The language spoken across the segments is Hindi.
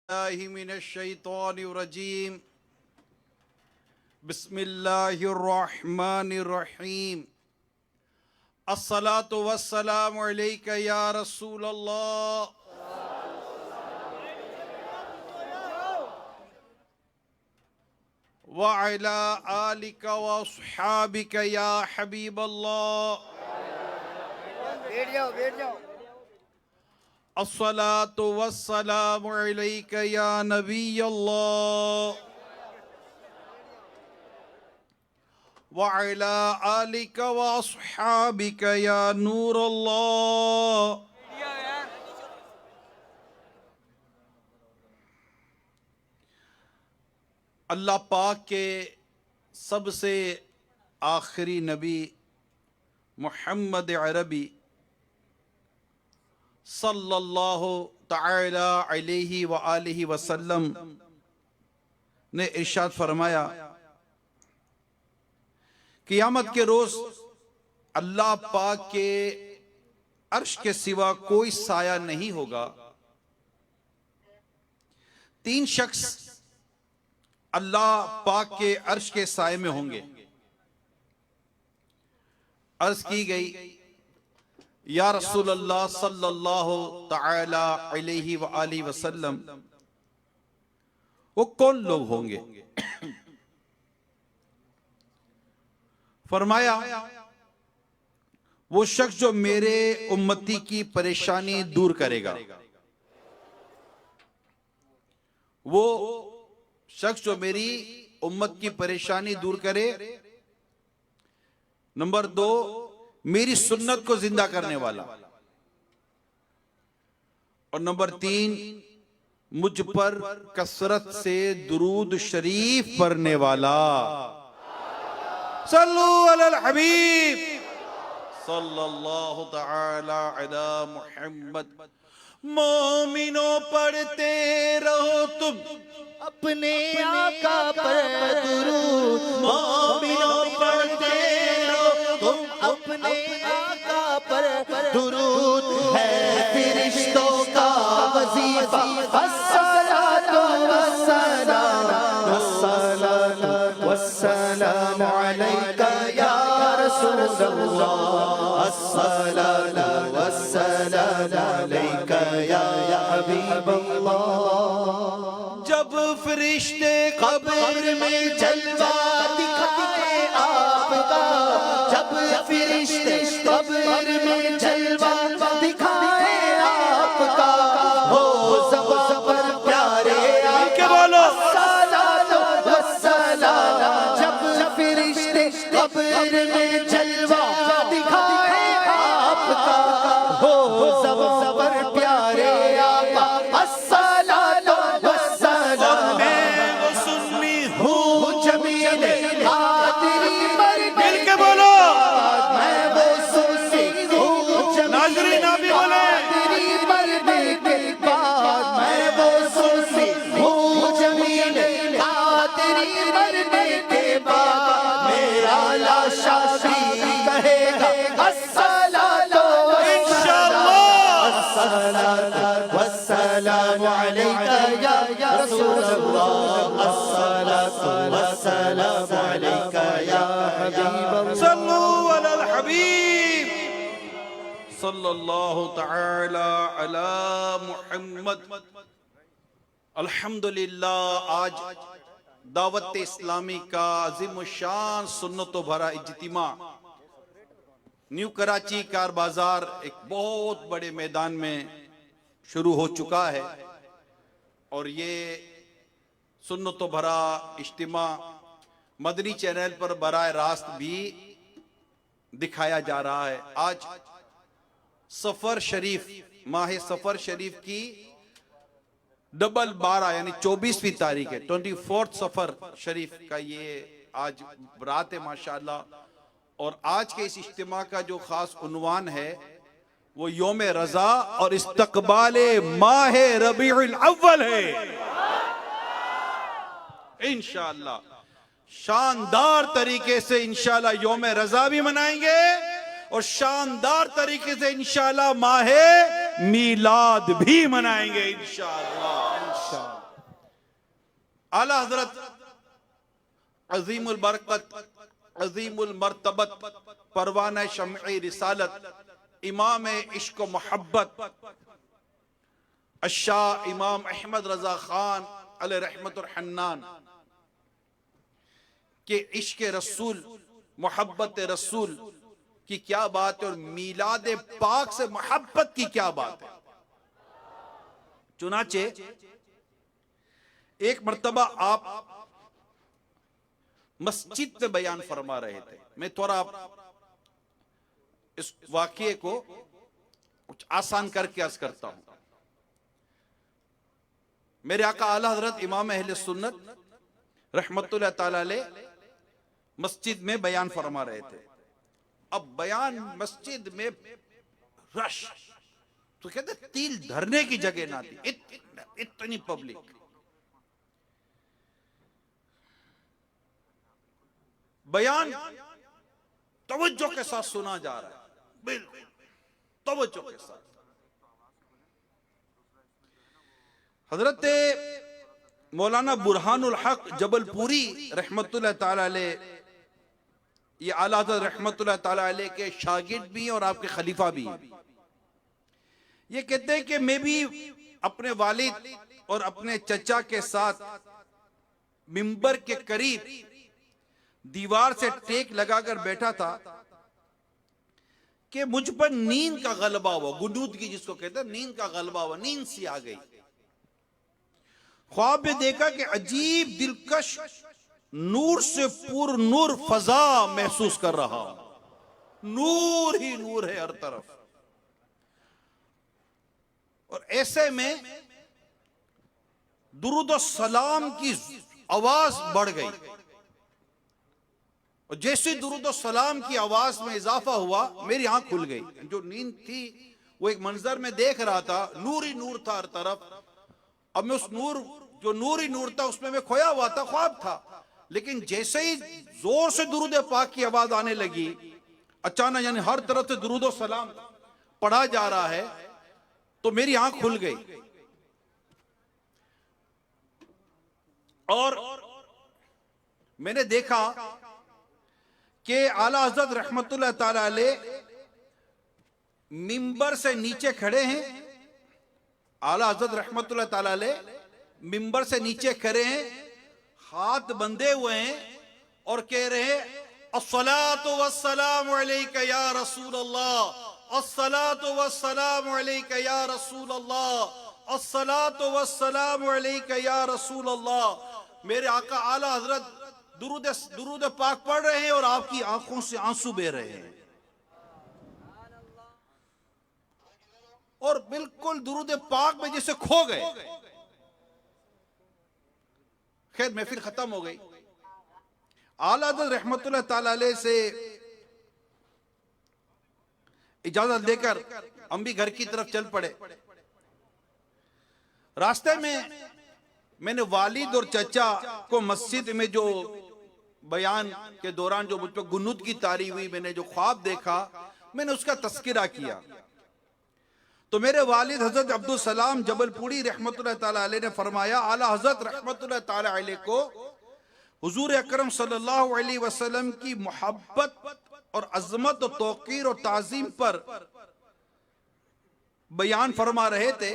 मिनश्शैतानिर्रजीम बिस्मिल्लाहिर्रहमानिर्रहीम अस्सलातु वस्सलामु अलैका या रसूल अल्लाह व अला आलिका व अस्हाबिका या हबीब अल्लाह। बैठ जाओ। अस्सलातु वस्सलामु अलैका या नबी अल्लाह व अला आलिका व अस्हाबिका या नूर अल्लाह। अल्लाह पाक के सबसे आखिरी नबी मुहम्मद अरबी सल्लल्लाहु तआला अलैहि व आलिहि वसल्लम ने इरशाद फरमाया, क़यामत के रोज अल्लाह पाक के अर्श के सिवा कोई साया नहीं होगा। तीन शख्स अल्लाह पाक के अर्श के साये में होंगे। अर्ज की गई, या रसूल अल्लाह सल्लल्लाहु तआला अलैहि व आलिहि वसल्लम, वो कौन लोग होंगे? फरमाया, वो शख्स जो मेरे उम्मती की परेशानी दूर करेगा। वो शख्स जो मेरी उम्मत की परेशानी दूर करे। नंबर दो, मेरी सुन्नत को जिंदा करने वाला। और नंबर तीन, मुझ पर कसरत से दुरूद शरीफ पढ़ने वाला। सल्लु अलल हबीब सल्लल्लाहु तआला अला मुहम्मद। मोमिनो पढ़ते रहो तुम अपने आका पर दुरूद। मोमिनो पढ़ते रहो तुम अपने आका पर दुरूद। है फरिश्तों का वजीफा अस्सलातु वस्सलामु अलैका या रसूल अल्लाह। अस्सलातु वस्सलामु अलैका या हबीब अल्लाह। जब फरिश्ते कब्र में जलवा दिखाए आपका, जब फरिश्ते कब्र में जलवा दिखाए आपका, हो ज़बान पर प्यारे आका बोलो सलातो वस्सलाम। जब फरिश्ते कब्र में जलवा दिखाए आपका, हो ज़बान पर प्यारे आका अस्सलातो वस्सलामु अलैका या रसूल अल्लाह। अस्सलातु वस्सलामु अलैका या हबीब अल्लाह। सल्लु अलल हबीब सल्लल्लाहु तआला अला मुहम्मद। अल्हम्दुलिल्लाह, आज दावत इस्लामी का अज़ीम शान सुन्नतों भरा इज्तिमा न्यू कराची कार बाजार एक बहुत बड़े मैदान में शुरू हो चुका है। और ये सुन्नतों भरा इज्तिमा मदनी चैनल पर बराह रास्त भी दिखाया जा रहा है। आज सफर शरीफ, माह सफर शरीफ की डबल 12 यानी 24वीं तारीख है। 24 सफर शरीफ का ये आज रात है माशाअल्लाह। और आज के इस इज्तिमा का जो खास उन्वान है वो योम रजा और इस्तकबाले माह रबीउल अव्वल है। इंशाअल्लाह शानदार तरीके से इंशाअल्लाह योम रजा भी मनाएंगे और शानदार तरीके से इंशाअल्लाह माह मीलाद भी मनाएंगे इंशाअल्लाह। आला हजरत अजीमुल बरकत अजीमुल मर्तबत परवाना शमई रिसालत इमाम इश्क व मोहब्बत अशाह इमाम अहमद रजा खान अलैहि रहमतुल हन्नान के इश्क रसूल मोहब्बत रसूल की क्या बात है और मीलाद पाक से मोहब्बत की क्या बात है। चुनाचे एक मर्तबा आप मस्जिद में बयान फरमा रहे थे। मैं थोड़ा इस वाक़ये को कुछ आसान करके अर्ज करता हूं। मेरे आका आला हजरत इमाम अहले सुन्नत रहमतुल्लाह ताला अलैह मस्जिद में बयान फरमा रहे थे। अब बयान मस्जिद में रश, तो कहते तिल धरने की जगह ना थी, इतनी पब्लिक। बयान तवज्जो के साथ सुना जा रहा है, बिल्कुल तवज्जो के साथ। हजरत मौलाना बुरहानुल हक जबलपुरी रहमतुल्लाह ताला अलैह, ये आला हज़रत रहमतुल्लाह ताला अलैह के शागिर्द भी हैं और आपके खलीफा भी हैं। ये कहते हैं कि मैं भी अपने वालिद और अपने चचा के साथ मिंबर के करीब दीवार से टेक लगाकर बैठा था कि मुझ पर नींद का गलबा हुआ, गुनूदगी जिसको कहते हैं, नींद का गलबा हुआ, नींद सी आ गई। ख्वाब में देखा कि अजीब दिलकश नूर से पूर्ण नूर फजा महसूस कर रहा हूं, नूर ही नूर है हर तरफ। और ऐसे में दुरूद और सलाम की आवाज बढ़ गई, और जैसे दुरूद और सलाम की आवाज में इजाफा हुआ मेरी आंख खुल गई। जो नींद थी वो एक मंजर में देख रहा था, नूर ही नूर था हर तरफ। अब मैं उस नूर, जो नूर ही नूर था, उसमें मैं खोया हुआ था, ख्वाब था। लेकिन जैसे ही जोर से दुरूद पाक की आवाज आने लगी, अचानक यानी हर तरफ से दुरूद और सलाम पढ़ा जा रहा है, तो मेरी आंख खुल गई। और मैंने देखा कि आला हज़रत रहमतुल्लाह ताला अलैह मिंबर से नीचे खड़े हैं। आला हज़रत रहमतुल्लाह ताला अलैह मिंबर से नीचे खड़े हैं, हाथ बंधे हुए हैं और कह रहे हैं, अस्सलातु वस्सलामु अलैका या रसूल अल्लाह, अस्सलातु वस्सलामु अलैका या रसूल अल्लाह, अस्सलातु वस्सलामु अलैका या रसूल अल्लाह। मेरे आका आला हजरत दुरूद पाक पढ़ रहे हैं और आपकी आंखों से आंसू बह रहे हैं, और बिल्कुल दुरूद पाक में जैसे खो गए। खैर महफिल खत्म हो गई। आला हज़रत रहमतुल्लाह ताला अलैह से इजाजत लेकर हम भी घर की तरफ चल पड़े। रास्ते में मैंने वालिद और चचा को मस्जिद में जो बयान के दौरान जो मुझ पर गुनूद की तारी हुई, मैंने जो ख्वाब देखा, मैंने उसका तस्किरा किया। तो मेरे वालिद हजरत अब्दुल सलाम जबलपुरी रहमतुल्लाह ताला अलैह ने फरमाया, आला हजरत रहमतुल्लाह ताला अलैह को हुजूर अकरम सल्लल्लाहु अलैहि वसल्लम की मोहब्बत और अजमत और तौकीर और ताजीम पर बयान फरमा रहे थे।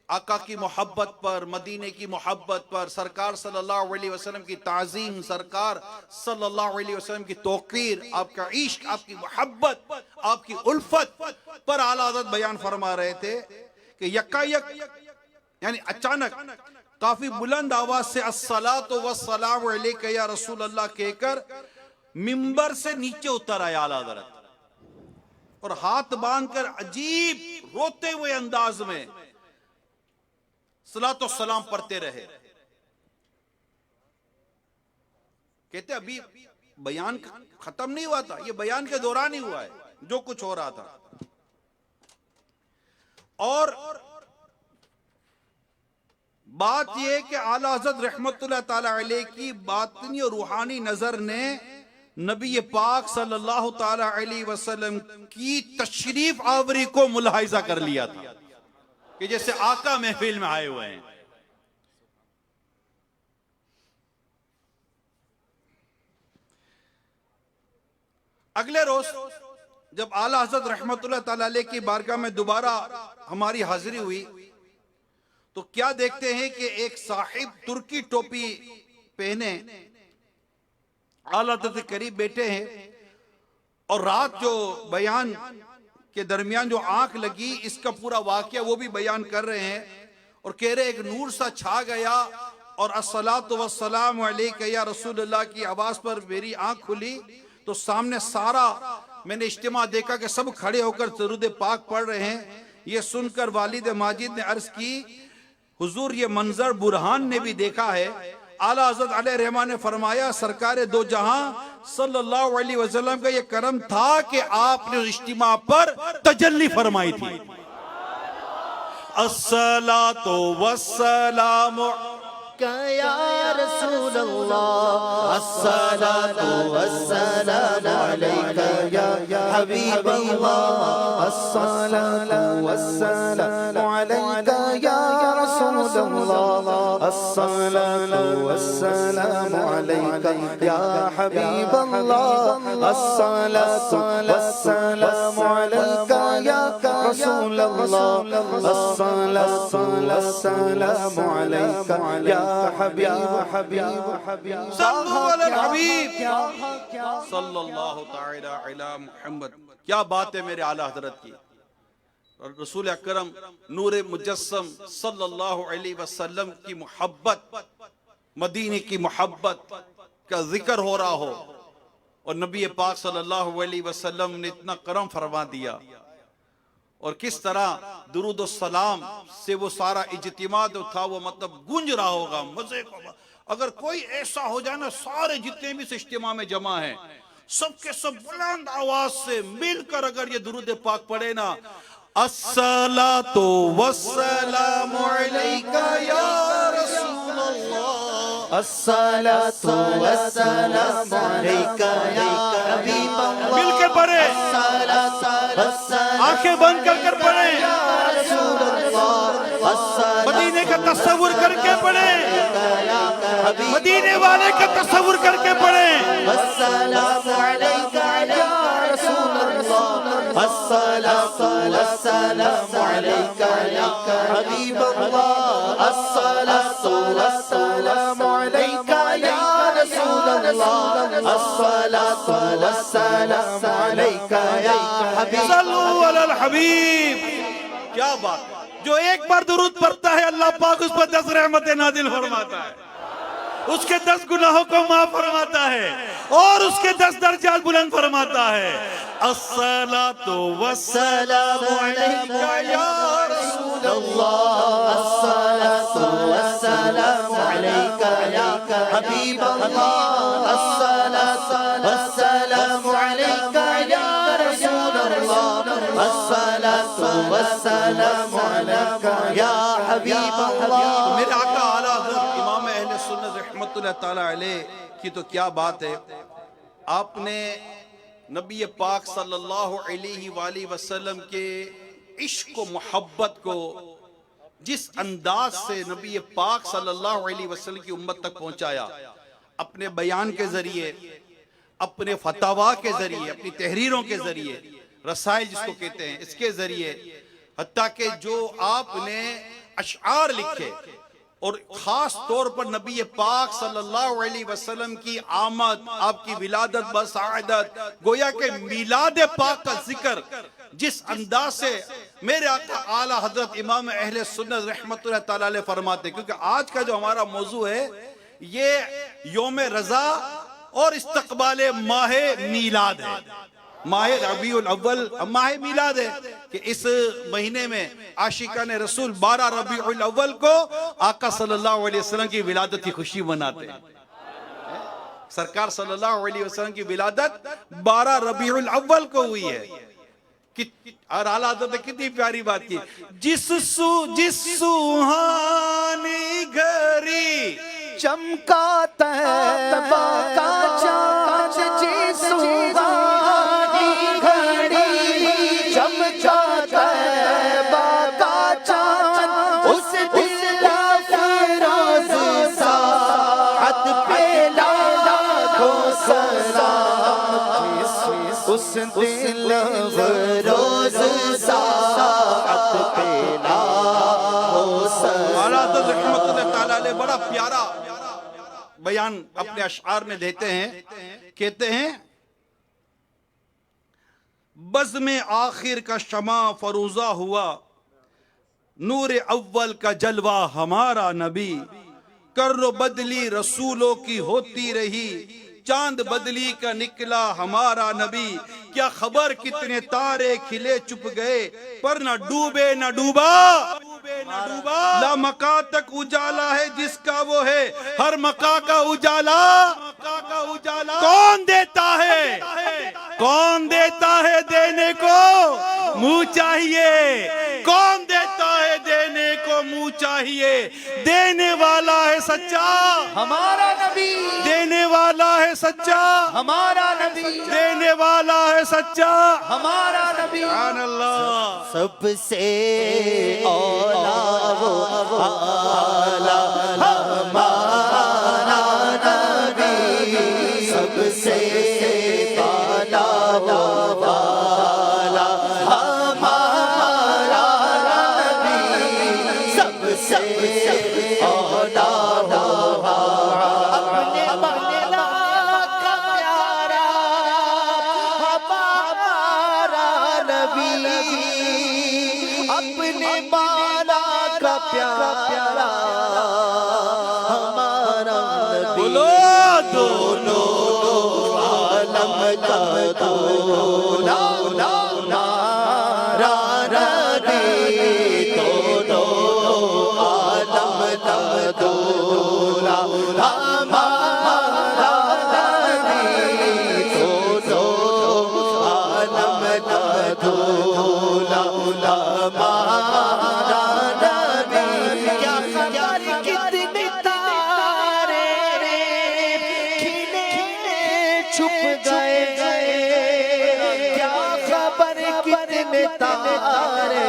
आका की मोहब्बत पर, मदीने की मोहब्बत पर, सरकार सल्लल्लाहु अलैहि वसल्लम की ताजीम, सरकार सल्लल्लाहु अलैहि वसल्लम की तौकीर, आपका इश्क, आपकी मोहब्बत, आपकी उल्फत पर आला हज़रत बयान फरमा रहे थे कि यकायक यानी अचानक काफी बुलंद आवाज से अस्सलातु वस्सलामु अलैका या रसूल अल्लाह कहकर मिंबर से नीचे उतर आया आला हज़रत, और हाथ बांधकर अजीब रोते हुए अंदाज में सलातो सलाम पढ़ते रहे। कहते अभी बयान खत्म नहीं हुआ था, ये बयान के दौरान ही हुआ है जो कुछ हो रहा था। और बात यह है कि आला हज़रत रहमतुल्लाह ताला अलैह की बातिनी और रूहानी नजर ने नबी पाक सल्लल्लाहु ताला अलैहि वसल्लम की तशरीफ आवरी को मुलाहिजा कर लिया था कि जैसे आका महफिल में आए हुए हैं। अगले रोज जब आला हजरत रहमतुल्लाह ताला अलैह की बारगाह में दोबारा हमारी हाजिरी हुई तो क्या देखते हैं कि एक साहिब तुर्की टोपी पहने आला हजरत के करीब बैठे हैं और रात जो बयान के दरमियान जो आंख लगी इसका पूरा वाकया वो भी बयान कर रहे हैं और कह रहे एक नूर सा छा गया और अस्सलातु वस्सलामु अलैका या रसूलल्लाह की आवाज पर मेरी आंख खुली तो सामने सारा मैंने इज्तिमा देखा कि सब खड़े होकर दरूद पाक पढ़ रहे हैं। ये सुनकर वालिद माजिद ने अर्ज की हुजूर ये मंजर बुरहान ने भी देखा है। आला हज़रत अलैहि रहमान ने फरमाया सरकार दो जहां सल्लल्लाहु अलैहि वसल्लम का ये करम था कि आपने उस इज्तिमा पर तजल्ली फरमाई थी। अस्सलातु वस्सलामु या रसूल अल्लाह अस्सलातु वस्सलामु अलैका या हबीब अल्लाह अस्सलातु वस्सलामु अलैका या रसूल अल्लाह अस्सलातु वस्सलामु अलैका या हबीब अल्लाह अस्सलातु वस्सलामु अलैका या रसूल अल्लाह अस्सलातु वस्सलामु अलैका या हबीब हबीब हबीब सल्लल्लाहु ताला अला मुहम्मद। क्या बात है मेरे आला हजरत की और रसूल अकरम नूरे मुजस्सम सल्लल्लाहु अलैहि वसल्लम की मोहब्बत, मदीने की मोहब्बत का जिक्र हो रहा हो और नबी पाक सल्लल्लाहु अलैहि वसल्लम ने इतना करम फरमा दिया और किस तरह दुरूद सलाम से वो सारा इज्तिमा जो था वो मतलब गूंज रहा होगा मजे को। अगर कोई ऐसा हो जाए ना सारे जितने भी इस इज्तिमा में जमा है सबके सब बुलंद आवाज से मिलकर अगर ये दुरूद पाक पढ़े ना अस्सलातु वस्सलामु अलैका या रसूलल्लाह अस्सलातु वस्सलामु अलैका या हबीब अल्लाह मिलकर पढ़े आंखें बंद कर पढ़े मदीने का तस्वुर करके पढ़े मदीने वाले का तस्वुर करके पढ़े अस्सलामु अलैका या रसूल अल्लाह अस्सलातु वस्सलामु अलैका या हबीब अल्लाह अस्सलातु वस्सलामु अलैका या रसूल अल्लाह अस्सलातु वस्सलामु अलैका या हबीब सल्लु अलल हबीब। क्या बात है। जो एक बार दुरूद पढ़ता है अल्लाह पाक उस पर 10 रहमतें नाजिल फरमाता है, उसके 10 गुनाहों को माफ फरमाता है और उसके 10 दर्जात बुलंद फरमाता है। अस्सलातु वस्सलामु अलैका या रसूल अल्लाह अस्सलातु वस्सलामु अलैका या हबीब अल्लाह अस्सलातु वस्सलामु अलैका या रसूल अल्लाह अस्सलातु वस्सलामु अलैका या हबीब अल्लाह। मेरे आका आला हज़रत इमाम अहले सुन्नत रहमतुल्लाह ताला अलैह की तो क्या बात है। आपने नबी पाक सल्लल्लाहु अलैहि वसल्लम के इश्क व मोहब्बत को जिस अंदाज से नबी पाक सल्लल्लाहु अलैहि वसल्लम की उम्मत तक पहुंचाया, अपने बयान के जरिए, अपने फतवा के जरिए, अपनी तहरीरों के जरिए, रसाइल जिसको कहते हैं इसके जरिए, हत्ता कि जो आपने अशआर लिखे और खास तौर पर नबी पाक सल्लल्लाहु अलैहि वसल्लम की आमद, आपकी विलादत बसादत, गोया के मिलाद पाक का जिक्र जिस अंदाज से मेरे आका आला हजरत इमाम अहले सुन्नत रहमतुल्लाह ताला अलैह फरमाते, क्योंकि आज का जो हमारा मौजू है ये यौम रज़ा और इस्तकबाल माह मिलाद है। माह रबीउल अव्वल माह मिलाद है कि इस महीने में आशिकाने रसूल 12 रबीउल अव्वल को आका सल्लल्लाहु अलैहि वसल्लम की विलादत की खुशी मनाते हैं। सरकार सल्लल्लाहु अलैहि वसल्लम की विलादत 12 रबीउल अव्वल को हुई है। और आला हज़रत ने कितनी प्यारी बात की, जिस सुहानी घड़ी चमका तैबा का चाँद, जिस सुहानी घड़ी चमका तैबा का चाँद, उस दिल अफरोज साअत पे लाखों सलाम। उस दिल रोज साथ पे ना हो आला हज़रत रहमतुल्लाह ताला अलैह बड़ा प्यारा बयान अपने अशआर में देते हैं, कहते हैं बज़ में आखिर का शमा फरूजा हुआ, नूर अव्वल का जलवा हमारा नबी, कर्रो बदली रसूलों की होती रही, चांद बदली का निकला हमारा नबी। क्या खबर कितने तारे खिले चुप गए, पर न डूबे न डूबा, ला मका तक उजाला है जिसका वो है, हर मका का उजाला कौन देता है, कौन देता है देने को मुंह चाहिए, कौन देता है देने को मुंह चाहिए, देने वाला है सच्चा हमारा नबी, देने वाला है सच्चा हमारा नबी, देने वाला है सच्चा हमारा नबी। सुभान अल्लाह। सबसे औला वो आला हमारा नबी, सबसे आला वो आला हमारा नबी, सबसे औला वो अपने मौला का प्यारा हमारा नबी, अपने मौला का प्यारा हमारा नबी। बोलो दोनों आलम का दूल्हा हमारा नबी, दोनों आलम का दूल्हा हमारा नबी, दोनों आलम का दूल्हा हमारा नबी। क्या खबर कितने तारे खिले छुप गए, क्या खबर कितने तारे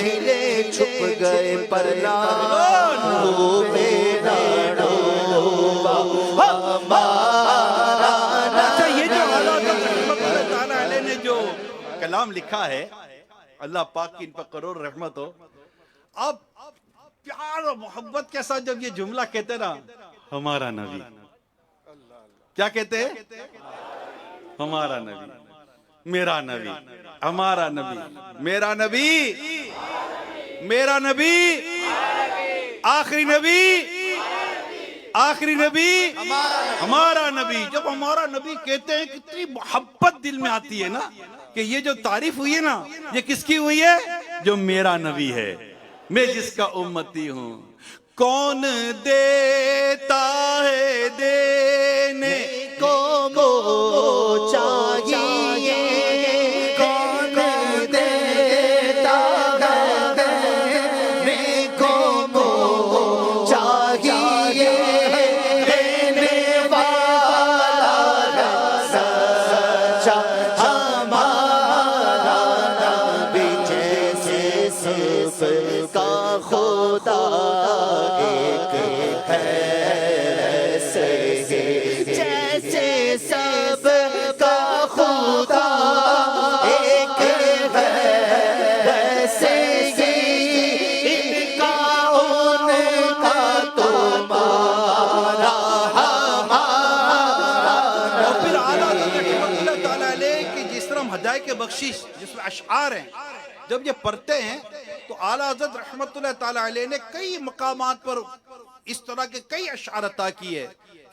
खिले छुप गए, पर ना डूबे ना डूबा हमारा अच्छा, ये जो आला हज़रत रहमतुल्लाह ताला अलैह ने जो कलाम लिखा है, अल्लाह पाक की इन पर करोड़ रहमत हो। अब प्यार और मोहब्बत के साथ जब ये जुमला कहते ना, हमारा नबी, क्या कहते हैं, हमारा नबी, मेरा नबी, हमारा नबी, मेरा नबी, मेरा नबी, आखिरी नबी, आखिरी नबी, हमारा नबी। जब हमारा नबी कहते हैं कितनी मोहब्बत दिल में आती है ना, कि ये जो तारीफ हुई है ना, ये किसकी हुई है, जो मेरा नबी है, मैं जिसका उम्मती हूं। कौन देता है देने को वो चाहिए, कौन देता है देने को वो चाहिए, देने वाला सच्चा हमारा नबी। जैसे सबका खुदा एक है, जैसे सबका खुदा एक है, वैसे ही इनका उनका तुम्हारा हमारा। और फिर आला हज़रत रहमतुल्लाह ताला अलैह की जिस तरह हदायत के बख्शिश जिसमें अशआर हैं, जब ये पढ़ते हैं तो आला हज़रत रहमतुल्लाह ताला अलैह ने कई मकामात पर इस तरह के कई अशआर अता किए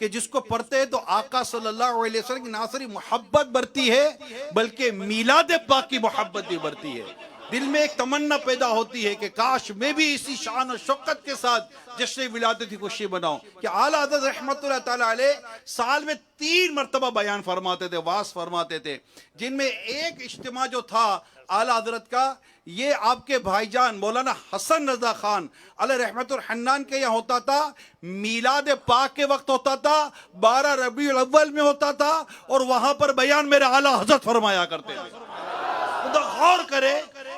कि जिसको पढ़ते हैं तो आका सल्लल्लाहु अलैहि वसल्लम की ना सिर्फ मोहब्बत बढ़ती है, बल्कि मीलाद पाक की मोहब्बत भी बढ़ती है। दिल में एक तमन्ना पैदा होती है कि काश मैं भी इसी शान और शौकत के साथ जश्न विलादत की खुशी बनाऊं। कि आला हज़रत रहमतुल्लाह ताला अलैह साल में 3 मरतबा बयान फरमाते थे, वास फरमाते थे, जिनमें एक इज्तिमा जो था आला हज़रत का, ये आपके भाईजान मौलाना हसन रजा खान अलैह रहमतुल हन्नान के यहाँ होता था। मीलाद पाक के वक्त होता था, 12 रबीउल अव्वल में होता था, और वहां पर बयान मेरे आला हज़रत फरमाया करते थे। खुदा गौर करे,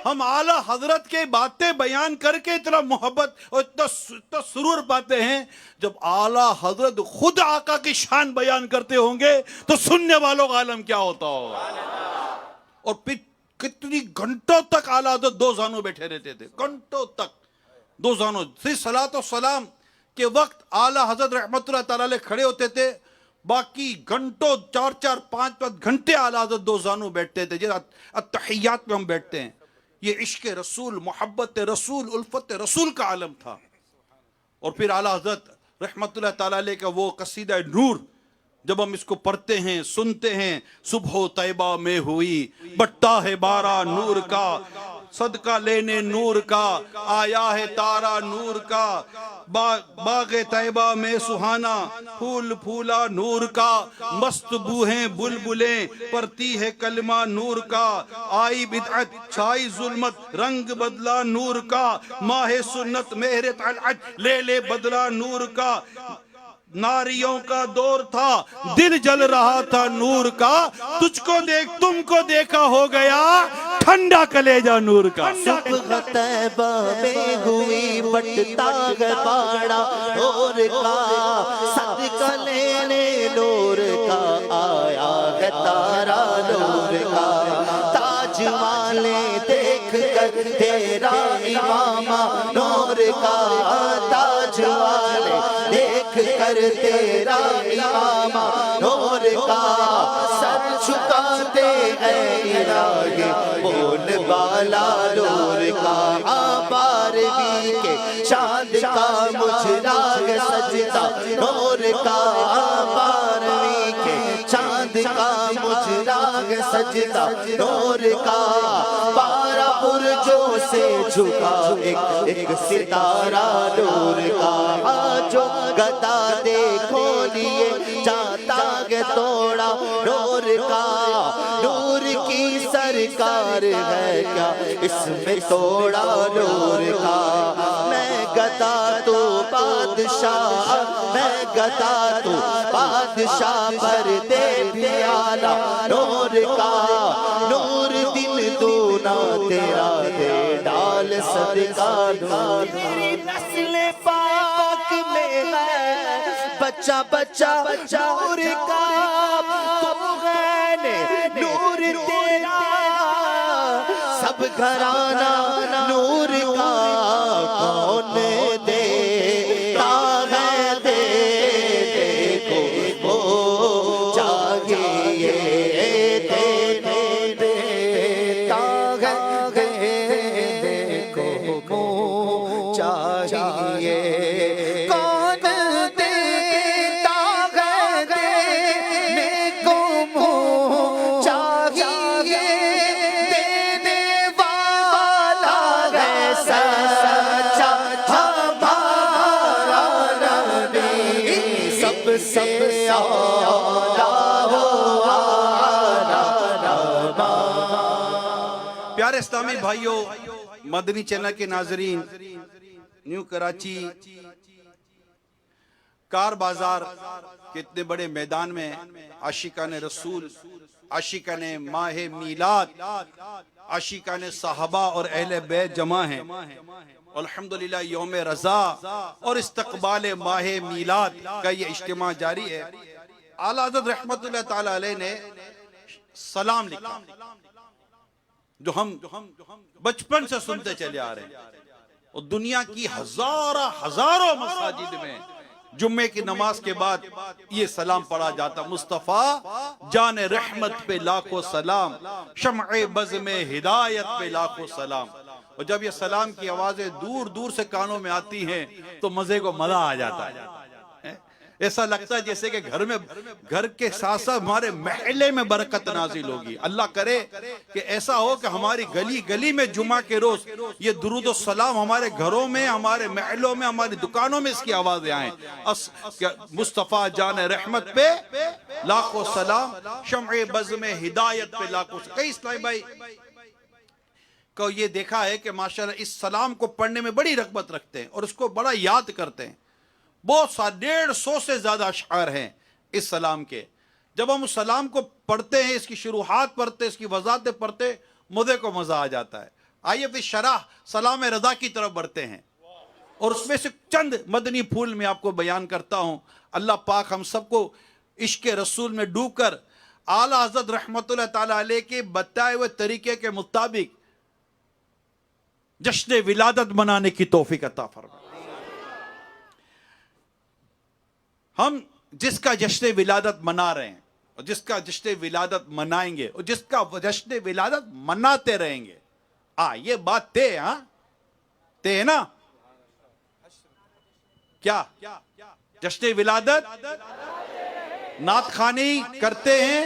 हम आला हजरत के बातें बयान करके इतना मोहब्बत और इतना सुरूर पाते हैं। जब आला हजरत खुद आका की शान बयान करते होंगे तो सुनने वालों का आलम क्या होता होगा। और फिर कितनी घंटों तक आला हजरत दो जानों बैठे रहते थे, घंटों तक दो जानों। सिर्फ सलात और सलाम के वक्त आला हजरत रहमतुल्लाह ताला अलैह खड़े होते थे, बाकी घंटों 4-4, 5-5 घंटे आला हजरत दो जानों बैठते थे। जैसे अत्तहियात में हम बैठते हैं, ये इश्क रसूल, मोहब्बत रसूल, उल्फत रसूल का आलम था। और फिर आला हजरत रहमतुल्लाह ताला अलैह का वो कसीदा नूर, जब हम इसको पढ़ते हैं, सुनते हैं, सुबह तैबा में हुई बट्टा है बारा नूर का, सदका लेने नूर का आया है तारा नूर का, बागे तैबा में सुहाना फूल फूला नूर का, मस्त बूहें बुलबुलें परती है कलमा नूर का, आई बिदअत छाई जुल्मत रंग बदला नूर का, माहे सुन्नत मेहरे तलअत ले ले बदला नूर का, नारियों का दौर था दिल जल रहा था नूर का, तुझको देख तुमको देखा हो गया ठंडा कलेजा नूर का। सुबह तैबा में हुई बटता है बाड़ा नूर का, सदका लेने नूर का आया है तारा नूर का, ताज वाले देख कर तेरा इमामा नूर का, ताज वाले देख कर तेरा इमामा नूर का, सर झुकाते हैं इलाही बोल बाला नूर का, बारहवीं के चांद का मुजरा है सजदा नूर का, बारहवीं के चांद का मुजरा है सजदा नूर का, 12 बुर्जों से झुका एक एक सितारा नूर का, जो गदा देखो लिए जाता है तोड़ा नूर का, नूर की सरकार है क्या इसमें तोड़ा नूर का, मैं गदा तो बादशाह, मैं गदा तो बादशाह पर दे प्याला नूर का, नूर दिन दूना तेरा दे डाल सदका नूर, मेरी नस्ल पाक में है बच्चा बच्चा नूर का, तो गैने नूर तेरा सब घराना नूर का, कौन देता है दे देखो वो चाहिए देने देता है देखो वो चाहिए, सबसे आला हो आला रमा। प्यारे इस्लामी भाइयों, मदनी चैनल के नाजरीन, न्यू कराची कार बाजार के इतने बड़े मैदान में आशिकान रसूल, आशिकान माहे मीलाद, आशिकान साहबा और अहले बैत जमा हैं। अल्हम्दुलिल्लाह यौम रज़ा और इस्तक़बाल माहे मीलाद का ये इज्तिमा जारी है। आला हज़रत रहमतुल्लाह ताला अलैह ने सलाम लिखा, जो हम बचपन से सुनते चले आ रहे हैं, और दुनिया की हजारों मसाजिद में जुम्मे की नमाज के बाद ये सलाम पढ़ा जाता, मुस्तफ़ा जान रहमत पे लाखों सलाम, शम्अ बज़ में हिदायत पे लाखों सलाम। और जब ये सलाम की आवाजें दूर दूर से कानों में आती हैं तो मजे को मजा आ जाता है। ऐसा लगता है जैसे कि घर के साथ साथ हमारे महल्ले में बरकत नाजिल होगी। अल्लाह करे कि ऐसा हो कि हमारी गली गली में जुमा के रोज ये दुरूद और सलाम हमारे घरों में, हमारे महलों में, हमारी दुकानों में इसकी आवाजें आए। मुस्तफ़ा जान रहमत पे लाखों सलाम, शम्अ बज़ में हिदायत पे लाखों। कई इस्लामी भाई को ये देखा है कि माशाल्लाह इस सलाम को पढ़ने में बड़ी रग़बत रखते हैं और उसको बड़ा याद करते हैं। बहुत सा 150 से ज्यादा अशआर हैं इस सलाम के। जब हम उस सलाम को पढ़ते हैं, इसकी शुरुआत पढ़ते, इसकी वजाहतें पढ़ते, मुझे को मजा आ जाता है। आइए अपनी शरह सलाम रजा की तरफ बढ़ते हैं और उसमें से चंद मदनी फूल मैं आपको बयान करता हूं। अल्लाह पाक हम सबको इश्क रसूल में डूबकर आला हज़रत रहमतुल्लाह ताला अलैह के बताए हुए तरीके के मुताबिक जश्न विलादत मनाने की तौफीक अता फरमाए। हम जिसका जश्न विलादत मना रहे हैं और जिसका जश्न विलादत मनाएंगे और जिसका जश्न विलादत मनाते रहेंगे, ये बात तय है ना? क्या जश्न विलादत नात खानी करते हैं,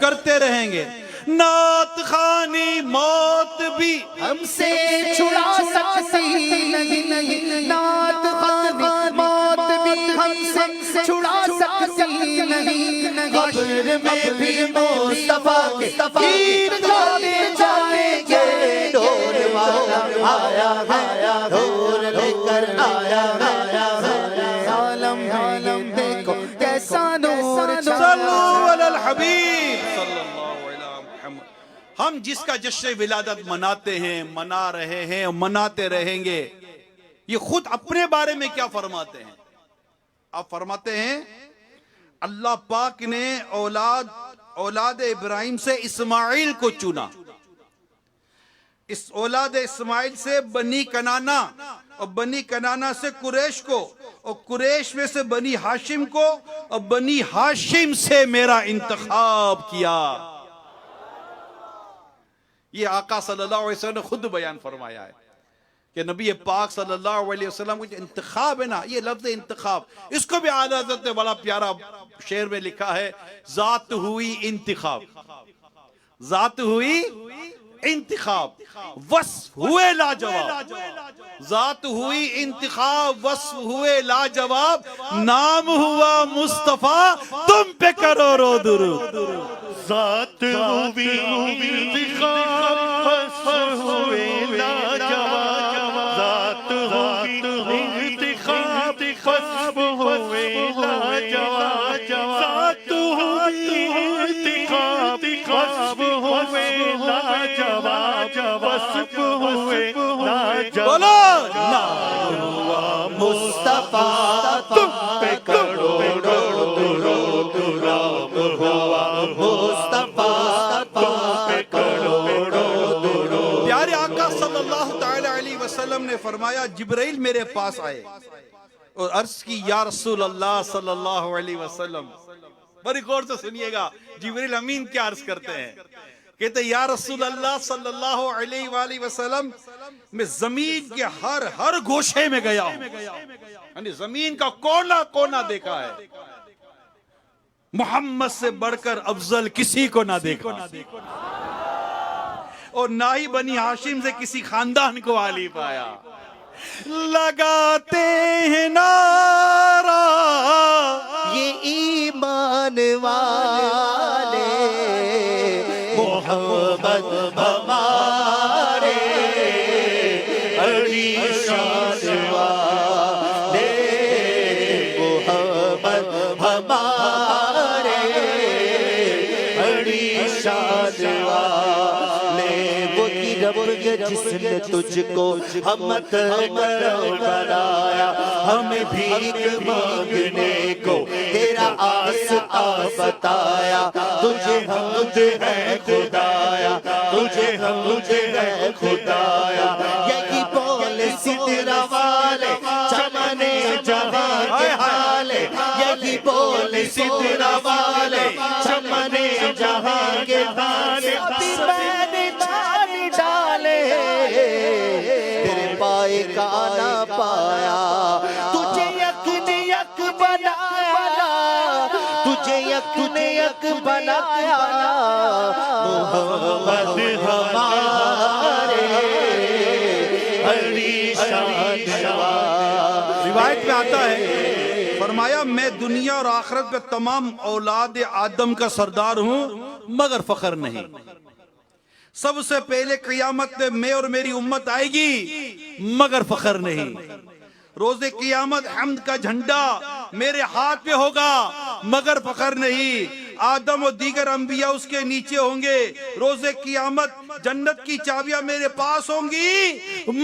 करते रहेंगे। नात खानी मौत भी हमसे छुड़ा सकती नहीं, नात खानी मौत भी हमसे छुड़ा सकती नहीं। कब्र में भी मुस्तफा के गीत गाते जाएंगे। ढोल वाला आया आया, ढोल लेकर आया आया, आलम आलम देखो कैसा नूर। सल्लल्लाहु अलल हबीब सल्लल्लाहु अलैहि मुहम्मद। हम जिसका जश्न विलादत मनाते हैं, मना रहे हैं और मनाते रहेंगे, ये खुद अपने बारे में क्या फरमाते हैं? आप फरमाते हैं अल्लाह पाक ने औलाद इब्राहिम से इस्माइल को चुना, इस औलाद इस्माइल से बनी कनाना और बनी कनाना से कुरैश को और कुरैश में से बनी हाशिम को और बनी हाशिम से मेरा इंतखाब किया। ये आका सल्लल्लाहु अलैहि वसल्लम ने खुद बयान फरमाया है कि नबी पाक सल्लल्लाहु अलैहि वसल्लम को इंतखाब है ना, ये लफ्ज इंतखाब, इसको भी आला हज़रत ने बड़ा प्यारा शेर में लिखा है, जात हुई इंतखाब, जात हुई इंतखाब वस्फ हुए लाजवाब, जात हुई इंतखाब वस्फ हुए लाजवाब, नाम हुआ मुस्तफा तुम पे करोड़ों दुरूद। जात हुई इंतखाब वस्फ हुए लाजवाब, जात हुई इंतखाब वस्फ हुए लाजवाब, जात हुई इंतखाब वस्फ हुए लाजवाब, वस्फ हुए लाजवाब। बोलो ना मुस्तफा तुम पे करोड़ों दुरूद, राम हुआ मुस्तफा तुम पे करोड़ों दुरूद। प्यारे आका सल्लल्लाहु ताला अलैहि वसल्लम ने फरमाया, जिब्राइल मेरे पास आए और अर्ज की, या रसूल अल्लाह सल्लल्लाहु अलैहि वसल्लम। बड़ी गौर से सुनिएगा जिब्राइल अमीन क्या अर्ज करते हैं। कहते या रसूल अल्लाह सल्लल्लाहु अलैहि वसल्लम, मैं जमीन के हर गोशे में गया हूं, यानी जमीन का कोना कोना देखा है, मोहम्मद से बढ़कर अफजल किसी को ना देखा और ना ही बनी हाशिम से किसी खानदान को आली पाया। लगाते हैं नारा ये ईमान वाले, मोहम्मद हमारे अली शान वाले, मोहम्मद हमारे अली शान वाले। वो की रब जिसने तुझको हमत बनाया, हमें भीख मांगने को तेरा आसता बताया। तुझे हमद है खुदाया, तुझे हमद है खुदाया। यही बोले सिदरा वाले चमने जहां के हाले, यही बोले सिदरा वाले चमने जहां के हाले। मैंने छान डाले तेरे पाए का ना पाया, तुझे यक ने यक बनाया, तुझे यक ने यक बनाया। मोहम्मद हमारे अली शान वाले। रिवायत में आता है, फरमाया मैं दुनिया और आखिरत में तमाम औलाद आदम का सरदार हूं मगर फखर नहीं। सबसे पहले क़ियामत में मैं और मेरी उम्मत आएगी मगर फखर नहीं। रोज़े क़ियामत हम्द का झंडा मेरे हाथ पे होगा मगर फखर नहीं। आदम और दीगर अंबिया उसके नीचे होंगे। रोजे क़यामत जन्नत की चाबियां मेरे पास होंगी,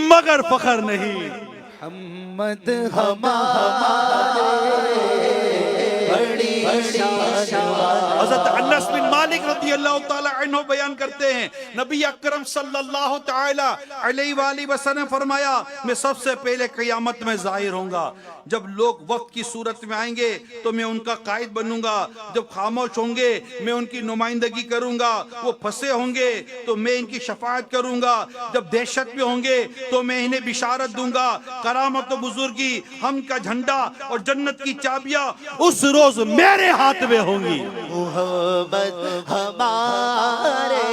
मगर फखर नहीं। मोहम्मद हमारे बड़ी हज़रत अनस बिन मालिक रज़ियल्लाहु ताला अन्हु बयान करते हैं, नबी अकरम सल्लल्लाहु ताला अलैहि वसल्लम फरमाया, मैं सबसे पहले क़यामत में ज़ाहिर होऊंगा। जब लोग वक्त की सूरत में आएंगे तो मैं उनका कायद बनूंगा। जब खामोश होंगे मैं उनकी नुमाइंदगी करूंगा। वो फंसे होंगे तो मैं इनकी शफाअत करूंगा। जब दहशत में होंगे तो मैं इन्हें बिशारत दूंगा। करामत व बुजुर्गी, हम का झंडा और जन्नत की चाबियां उस रोज मेरे हाथ में होंगी। मोहब्बत हमारे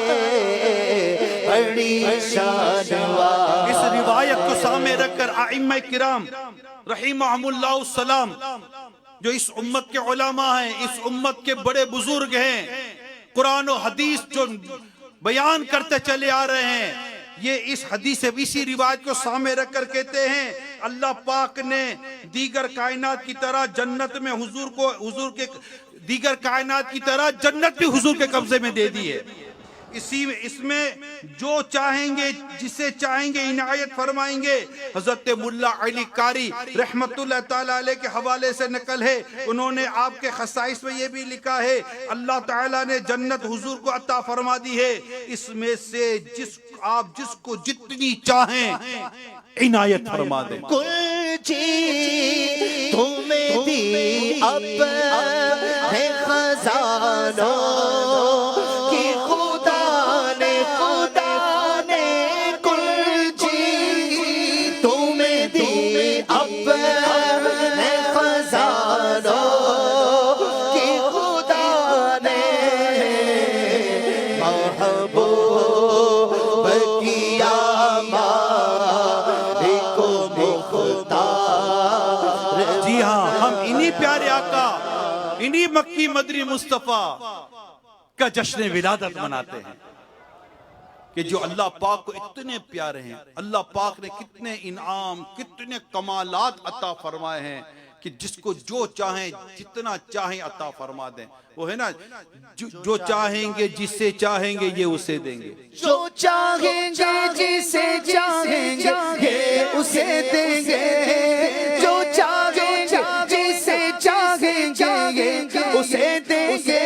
बड़ी शान। इस रिवायत को सामने रखकर आइम्मा किराम रहीमहुमुल्लाह सलाम, जो इस उम्मत के उलमा हैं, इस उम्मत के बड़े बुजुर्ग हैं, कुरान और हदीस जो बयान करते चले आ रहे हैं, ये इस हदीस इसी रिवायत को सामने रखकर कहते हैं, अल्लाह पाक ने दीगर कायनात की तरह जन्नत में हुजूर के दीगर कायनात की तरह जन्नत भी हुजूर के कब्जे में दे दी है। इसमें जो चाहेंगे, जिसे चाहेंगे इनायत फरमाएंगे। हजरत मुल्ला अली कारी रहमतुल्लाह ताला अलैह के हवाले से नकल है, उन्होंने आपके खसाइस में ये भी लिखा है, अल्लाह ताला ने जन्नत हुजूर को अता फरमा दी है, इसमें से आप जिसको जितनी चाहें इनायत फरमा दें। कुल चीज़ तुम्हें दी अब है खजानों की, खुदा ने कुल चीज़ तुम्हें दी अब है खजानों की, खुदा ने महबूब किया हमारे को मुख्तार। जी हाँ, हम इन्हीं प्यारे आका, इन्हीं मक्की मदनी मुस्तफा का जश्न विलादत मनाते हैं कि जो अल्लाह पाक को इतने प्यारे हैं। अल्लाह पाक ने कितने इनाम, कितने कमालात अता फरमाए हैं कि जिसको जो चाहें, जितना चाहें अता फरमा दें। वो है ना, जो चाहेंगे, जिसे चाहेंगे ये उसे देंगे। जो चाहेंगे, जिसे चाहेंगे उसे देंगे। जो चाहेंगे, जिसे चाहेंगे उसे देंगे।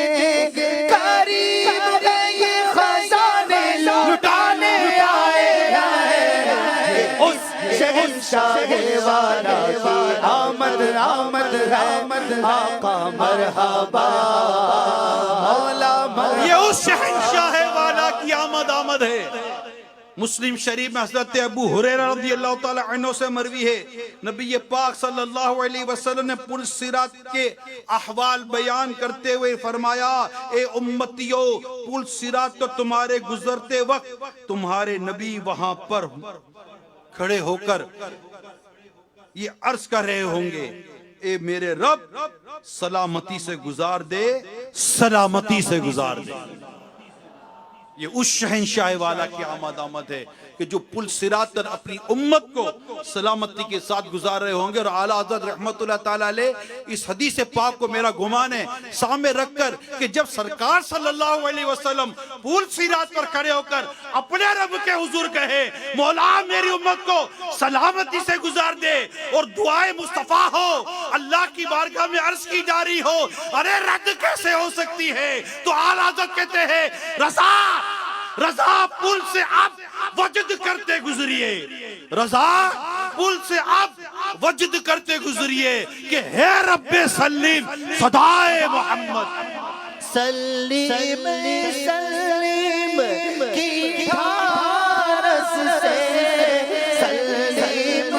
करीम है ये खजाने लुटाने आए हैं, उस शहंशाह वाला की आमद आमद है। आका मरहबा मौला मरहबा, ये उस शहंशाह वाला की आमद है। मुस्लिम शरीफ में हज़रत अबू हुरैरा रज़ियल्लाहु ताला अन्हु से मरवी है, नबी पाक सल्लल्लाहु अलैहि वसल्लम ने पुल सिरात के अहवाल बयान करते हुए फरमाया, ए उम्मतियों, पुल सिरात तो तुम्हारे गुजरते वक्त तुम्हारे नबी वहां पर खड़े होकर ये अर्ज कर रहे होंगे, ए मेरे रब सलामती से गुजार दे, सलामती से गुजार दे। ये उस शहंशाह वाला की आमद है कि जो पुल सिरात पर अपनी उम्मत को सलामती के साथ गुजार रहे होंगे। और आला हज़रत रहमतुल्लाह ताला अलैह इस हदीस पाक को मेरा गुमान है सामने रखकर कि जब सरकार सल्लल्लाहु अलैहि वसल्लम पुल सिरात पर खड़े होकर अपने रब के हुजूर कहे, मौला मेरी उम्मत को सलामती से गुजार दे, और दुआए मुस्तफा हो अल्लाह की बारगाह में अर्ज की जा रही हो, अरे रद्द कैसे हो सकती है? तो आला हज़रत कहते हैं, रज़ा रज़ा पुल से आप वजद करते गुजरिए, रज़ा पुल से आप वजद करते गुजरिए कि है रब्बे सल्लिम सदाए मोहम्मद। सलीम सलीम की ढारस से, सलीम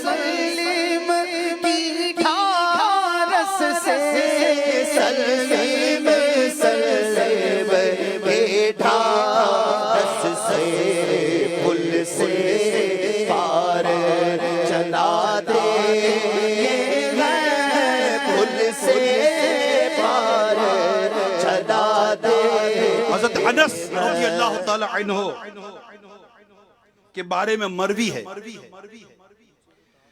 सलीम की ढारस से, सलीम सलीम की ढारस से, पुल से पार चला दे, पुल से पार चला दे। हज़रत अनस रज़ियल्लाहु ताला अन्हु के बारे में मरवी है,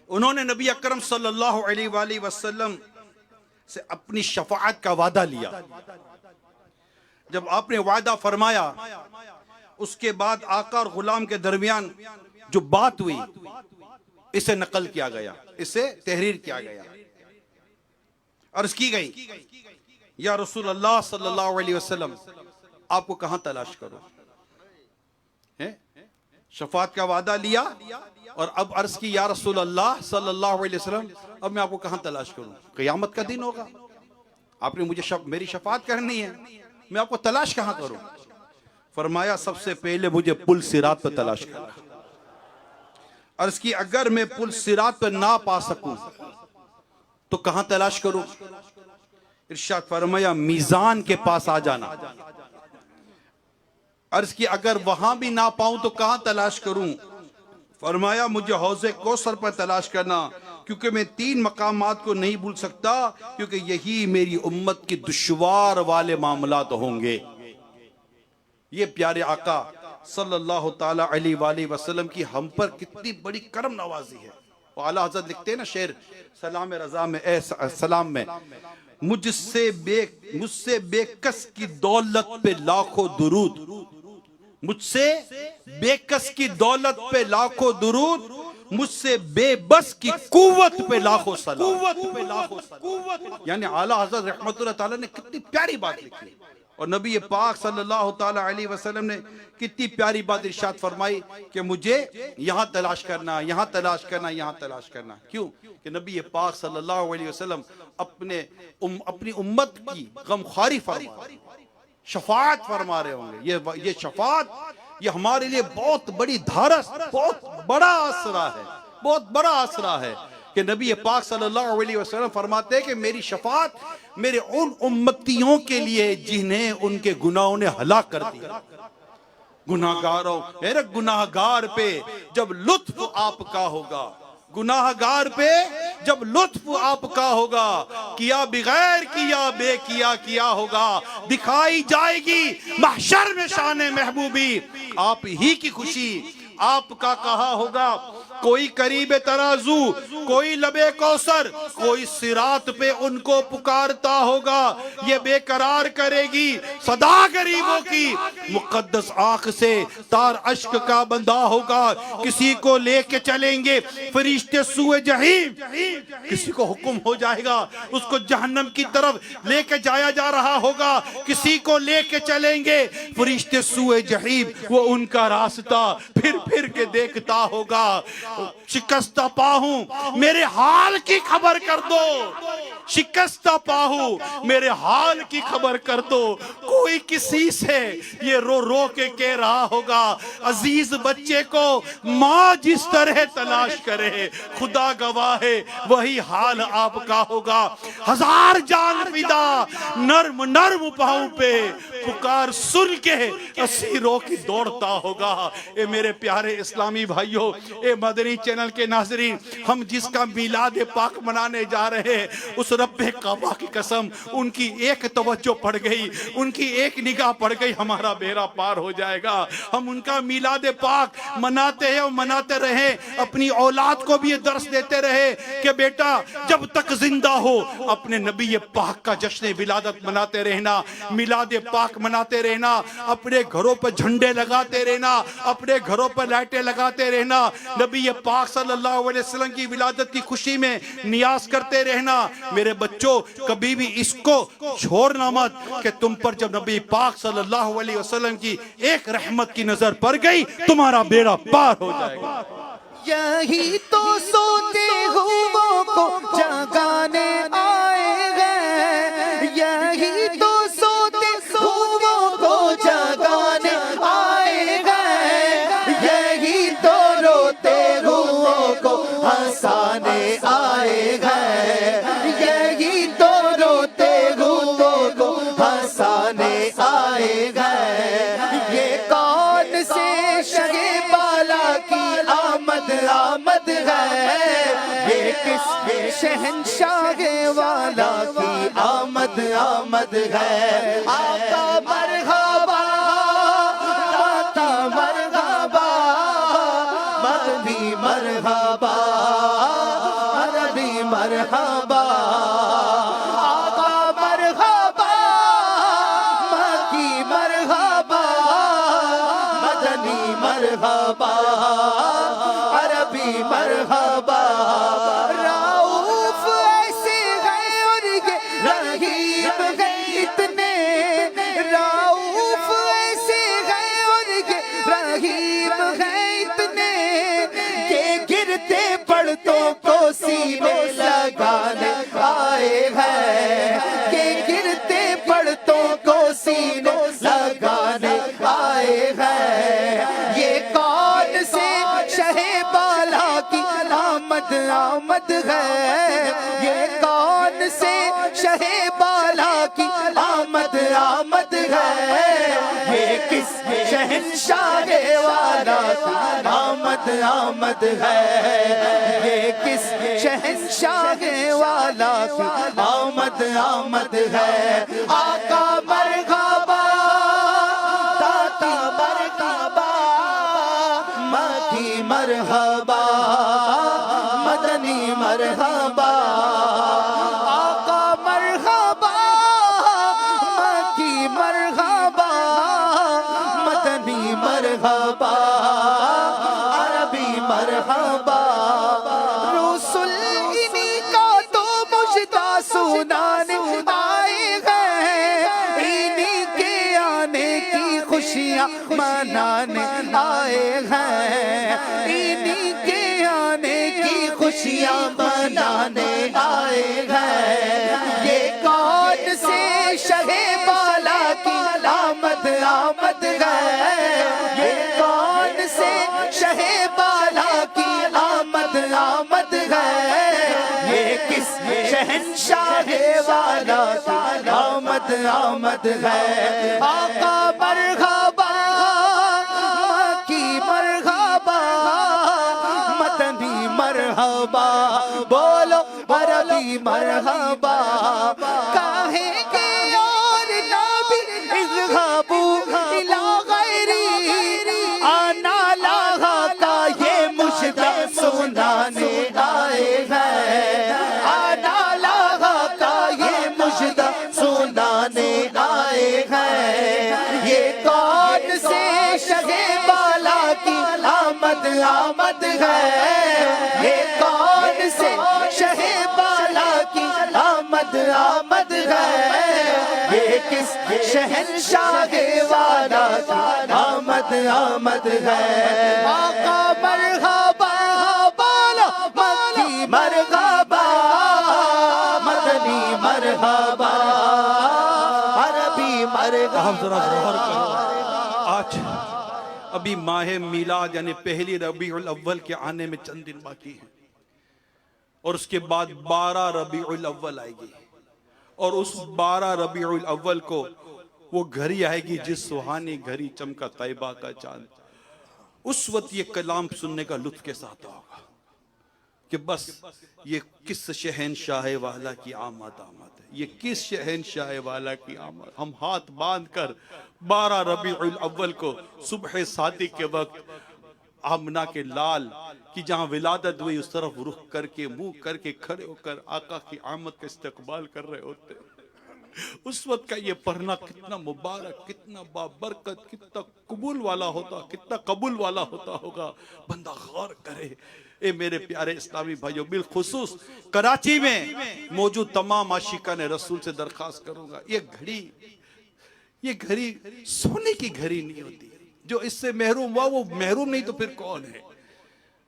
उन्होंने नबी अकरम सल्लल्लाहु अलैहि वसल्लम से अपनी शफाअत का वादा लिया। जब आपने वादा फरमाया, उसके बाद आका और गुलाम के दरमियान जो बात हुई, इसे नकल किया गया, इसे तहरीर किया गया। अर्ज की गई, या रसूल अल्लाह सल्लल्लाहु अलैहि वसल्लम, आपको कहां तलाश करो? है शफात का वादा लिया और अब अर्ज की, या रसूल अल्लाह सल्लल्लाहु अलैहि वसल्लम, अब मैं आपको कहां तलाश करूं? क़यामत का दिन होगा, आपने मुझे मेरी शफात करनी है, मैं आपको तलाश कहां करूं? फरमाया, सबसे पहले मुझे पुल सिरात पर तलाश करना। अर्ज की, अगर मैं पुल सिरात पर ना पा सकूं तो कहां तलाश करूं? इरशाद फरमाया, मीजान के पास आ जाना। अर्ज की, अगर वहां भी ना पाऊं तो कहां तलाश करूं? फरमाया, मुझे हौज़े कौसर पर तलाश करना, क्योंकि मैं 3 मकामात को नहीं भूल सकता, क्योंकि यही मेरी उम्मत की दुश्वार वाले मामलात होंगे। ये प्यारे आका सल्लल्लाहु ताला अलैहि वसल्लम की हम पर कितनी बड़ी करम नवाजी है। वो आला हज़रत लिखते हैं ना शेर सलाम रज़ा में, सलाम में, मुझसे बेकस की दौलत पे लाखों दुरूद, मुझसे बेकस की दौलत पे लाखों दुरूद, मुझसे बेबस की कुव्वत पे लाखों सलाम। यानी आला हज़रत रहमतुल्लाह ताला ने कितनी प्यारी बात लिखी, और नबी पाक सल्लल्लाहु ताला अलैहि वसल्लम ने कितनी प्यारी बात इरशाद फरमाई कि मुझे यहाँ तलाश करना, यहाँ तलाश करना, यहाँ तलाश करना। क्यों? कि नबी पाक सल्लल्लाहु अलैहि वसल्लम अपनी उम्मत की गमख्वारी फरमा, शफाअत फरमा रहे होंगे। ये शफाअत, ये हमारे लिए बहुत बड़ी धारस, बहुत बड़ा आसरा है, बहुत बड़ा आसरा है कि नबी पाक सल्लल्लाहु अलैहि वसल्लम फरमाते हैं कि मेरी शफाअत मेरे उन उम्मतियों के लिए जिन्हें उनके गुनाहों ने हलाक कर दिया। गुनाहगारों, मेरे गुनाहगार पे जब लुत्फ आपका होगा, गुनाहगार पे जब लुत्फ आपका होगा, किया बगैर किया बेकिया किया होगा, दिखाई जाएगी महशर में शान महबूबी, आप ही की खुशी आपका कहा होगा। कोई करीबे तराजू, कोई लबे कौसर, कोई सिरात पे उनको पुकारता होगा, ये बेकरार करेगी सदा गरीबों की मुकद्दस आंख से तार अश्क का बंधा होगा। किसी को लेके चलेंगे फरिश्ते सुए जहीम, किसी को हुक्म हो जाएगा उसको जहन्नम की तरफ लेके जाया जा रहा होगा, किसी को लेके चलेंगे फरिश्ते सुए जहीम, वो उनका रास्ता फिर फिर के देखता होगा। शिकस्ता पाहूं मेरे हाल की खबर कर दो, शिकस्ता पाहूं मेरे हाल की खबर कर दो। कोई किसी से ये रो रो के कह रहा होगा, अजीज बच्चे को माँ जिस तरह तलाश करे, खुदा गवाह है वही हाल आपका होगा। हजार जान फिदा नर्म नर्म पाँव पे पुकार सुन के असीरों की दौड़ता होगा। ए मेरे प्यारे इस्लामी भाइयों, ए मदनी चैनल के नाज़रीन, हम जिसका मिलाद पाक मनाने जा रहे हैं, उस रब्बे काबा की कसम, उनकी एक तवज्जो पड़ गई, उनकी एक निगाह पड़ गई, हमारा बेड़ा पार हो जाएगा। हम उनका मिलाद पाक मनाते हैं और मनाते रहे, अपनी औलाद को भी ये दर्स देते रहे कि बेटा जब तक जिंदा हो अपने नबी पाक का जश्न विलादत मनाते रहना, मिलाद पाक मनाते रहना, अपने घरों पर झंडे लगाते रहना, अपने घरों पर लाइटें लगाते रहना, नबी पाक सल्लल्लाहु अलैहि वसल्लम की विलादत की खुशी में नियाज करते रहना। मेरे बच्चों, कभी भी इसको छोड़ना मत कि तुम पर जब नबी पाक सल्लल्लाहु अलैहि वसल्लम की एक रहमत की नजर पड़ गई, तुम्हारा बेड़ा पार हो जाएगा। यही तो सोते हुओं को जगाने आए हैं, यही तो सोते हुओं को जगाने आए हैं, यही तो रोते हुओं को हंसाने आए हैं, यही तो रोते हुओं को हंसाने आए हैं। ये कौन से शगे बाला की आमद आमद है, ये किस शहंशाह वाला की आमद आमद है। आका मरहबा, दाता मरहबा, मदनी मरहबा, अरबी मरहबा, आका मरहबा, मकी मरहबा, अरबी मरहबा। रऊफ ऐसे हैं और ये रहीम है इतने, रऊफ ऐसे हैं और ये रहीम है इतने, के गिरते पड़तों को सीने लगाने आए हैं, के गिरते पड़तों को सीने लगाने आए हैं। ये कौन से शहे बाला की आमद आमद है, ये कौन से शहे बाला की आमद आमद है, ये किस शहंशाह वाला की आमद आमद है, ये किस शहंशाह वाला की आमद आमद है। आका मरहबा, दाता मरहबा, मकी मरहबा, मदनी मरहबा। आका मरहबा, मकी मरहबा, मदनी मरहबा, अरबी मरहबा। रसूल इन्हीं का तो मुजदा सुनाने आए हैं, इन्हीं के आने की खुशियाँ मनाने आए हैं, इन्हीं के आने की खुशियाँ मनाने आए हैं। ये कौन से शहे बाला की आमद आमद है, ये कौन से शहे बाला की आमद आमद है, ये किस शहंशाह वाला की आमद आमद है। आका मरहबा, मकी मरहबा, मदनी मरहबा, बोलो अरबी मरहबा। काहे के और नबी इज़हाबू इला गैरी, आना लाहा का ये मुजदा सुनाने आए हैं, आना लाहा का ये मुजदा सुनाने आए हैं। ये कौन से शहे बाला की आमद आमद है, ये कौन से शहे बाला की आमद आमद है, ये किस शहंशाह वाला की आमद आमद है। आका मरहबा, बोलो मकी मरहबा, मदनी मरहबा, अरबी मरहबा। हम जरा गौर करो, आज अभी माह मिलाद यानी पहली रबीउल अव्वल के आने में चंद दिन बाकी हैं, और उसके बाद 12 रबीउल अव्वल आएगी, और उस 12 रबीउल अव्वल को वो घड़ी आएगी जिस सुहानी घड़ी चमका तैयबा का चांद। उस वक्त ये कलाम सुनने का लुत्फ के साथ होगा कि बस ये किस शहंशाह वाला की आमद आमद है, ये किस शहंशाह वाला की आमद। हम हाथ बांध कर 12 रबीउल अव्वल को सुबह सादिक के वक्त आमना के लाल कि जहां विलादत हुई उस तरफ रुख करके मुंह करके खड़े होकर आका की आमद का इस्तकबाल कर रहे होते। उस वक्त का ये पढ़ना कितना मुबारक, कितना बाबरकत, कितना कबूल वाला होता, कितना कबूल वाला होता होगा, बंदा गौर करे। ए मेरे प्यारे इस्लामी भाइयों, बिलखुसूस कराची में मौजूद तमाम आशिकान रसूल से दरखास्त करूंगा, ये घड़ी सोने की घड़ी नहीं होती। जो इससे महरूम हुआ वो महरूम नहीं तो फिर कौन है।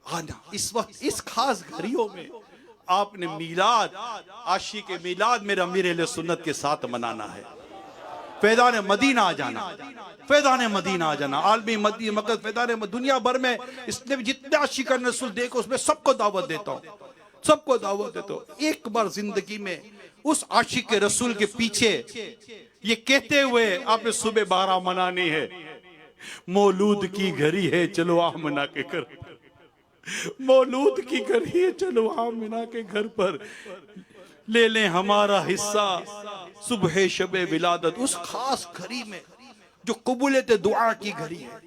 आना इस वक्त इस खास घड़ियों में आपने मिलाद, आशिक मिलाद मेरा अमीर सुन्नत के साथ मनाना है। फैज़ान मदीना आ जाना, फैज़ान मदीना आ जाना, आलमी मदीना मकद फैज़ान दुनिया भर में इसने जितने आशिकान रसूल देखो उसमें सबको दावत देता हूँ, सबको दावत देता हूँ। एक बार जिंदगी में उस आशिक रसूल के पीछे ये कहते हुए आपने सुबह 12 मनानी है, मौलूद की घड़ी है चलो आमना के घर, मौलूद की घड़ी है चलो आमना के घर पर ले लें हमारा हिस्सा सुबह शबे विलादत। उस खास घड़ी में जो कबूलियत दुआ की घड़ी है,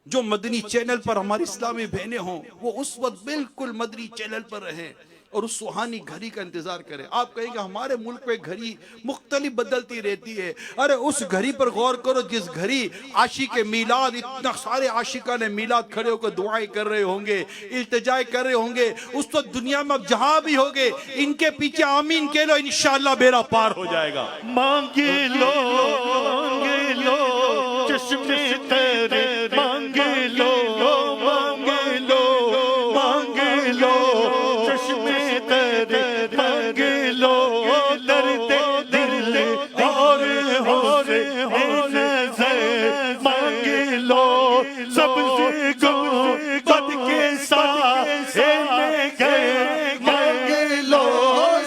जो मदनी चैनल पर हमारी इस्लामी बहनें हों वो उस वक्त बिल्कुल मदनी चैनल पर रहें, और उस सुहानी घड़ी का इंतजार करें। आप कहेंगे हमारे मुल्क में घड़ी मुख्तलिफ बदलती रहती है। अरे उस घड़ी पर गौर करो जिस घड़ी आशिक मीलाद, इतना सारे आशिका ने मीलाद खड़े होकर दुआएं कर रहे होंगे, इल्तिजाएं कर रहे होंगे, उस वक्त दुनिया में अब जहां भी होगे इनके पीछे आमीन कह लो, इंशाअल्लाह बेड़ा पार हो जाएगा। मांगे लो चश्मे तेरे, मांगे लो चश्मे तेरे, मांगे लो दर्द दिल और होरे नज़र, मांगे लो सबसे गुर्बत के साथ गए, मांगे लो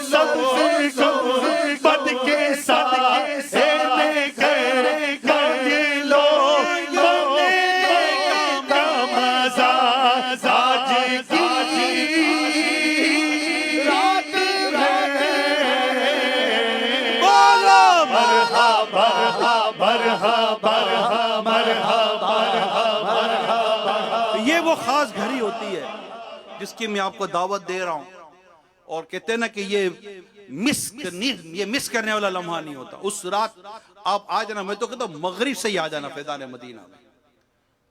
सबसे गुर्बत के साथ गए, मांगे लो का मजा आज की रात ये वो खास घड़ी होती है जिसकी मैं आपको दावत दे रहा हूं। और कहते हैं ना कि ये मिस करने वाला लम्हा नहीं होता। उस रात आप आ जाना, मैं तो कहता हूं मगरिब से ही आ जाना फैज़ान मदीना में,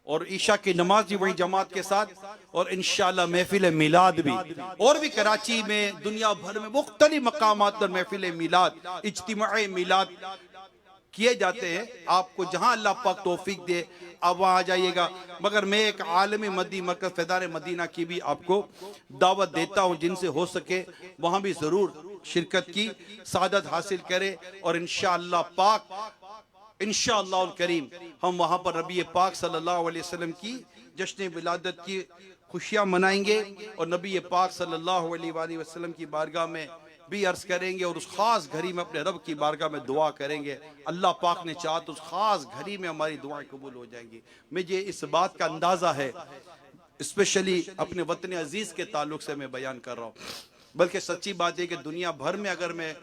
और ईशा की नमाज भी वही जमात के साथ, और इंशाअल्लाह महफिल मिलाद भी, और भी कराची में दुनिया भर में मुख्तलिफ मकामात पर महफिल मिलाद, इज्तिमाए मिलाद किए जाते हैं। आपको जहां अल्लाह पाक तौफीक दे आप वहां आ जाइएगा। मगर मैं एक आलमी मदी मरकज़ फैज़ान मदीना की भी आपको दावत देता हूं, जिनसे हो सके वहां भी जरूर शिरकत की सादत हासिल करे, और इंशाअल्लाह पाक इंशाअल्लाह करीम हम वहां पर नबी पाक सल्लल्लाहु अलैहि वसल्लम की जश्न विलादत की खुशियां मनाएंगे, और नबी पाक सल्लल्लाहु अलैहि वसल्लम की बारगाह में भी अर्ज करेंगे, और उस खास घड़ी में अपने रब की बारगाह में दुआ करेंगे। अल्लाह पाक ने चाहा तो उस खास घड़ी में हमारी दुआएं कबूल हो जाएंगी। मुझे इस बात का अंदाजा है, स्पेशली अपने वतन अजीज के ताल्लुक से मैं बयान कर रहा हूँ। बल्कि सच्ची बात है कि दुनिया भर में अगर मैं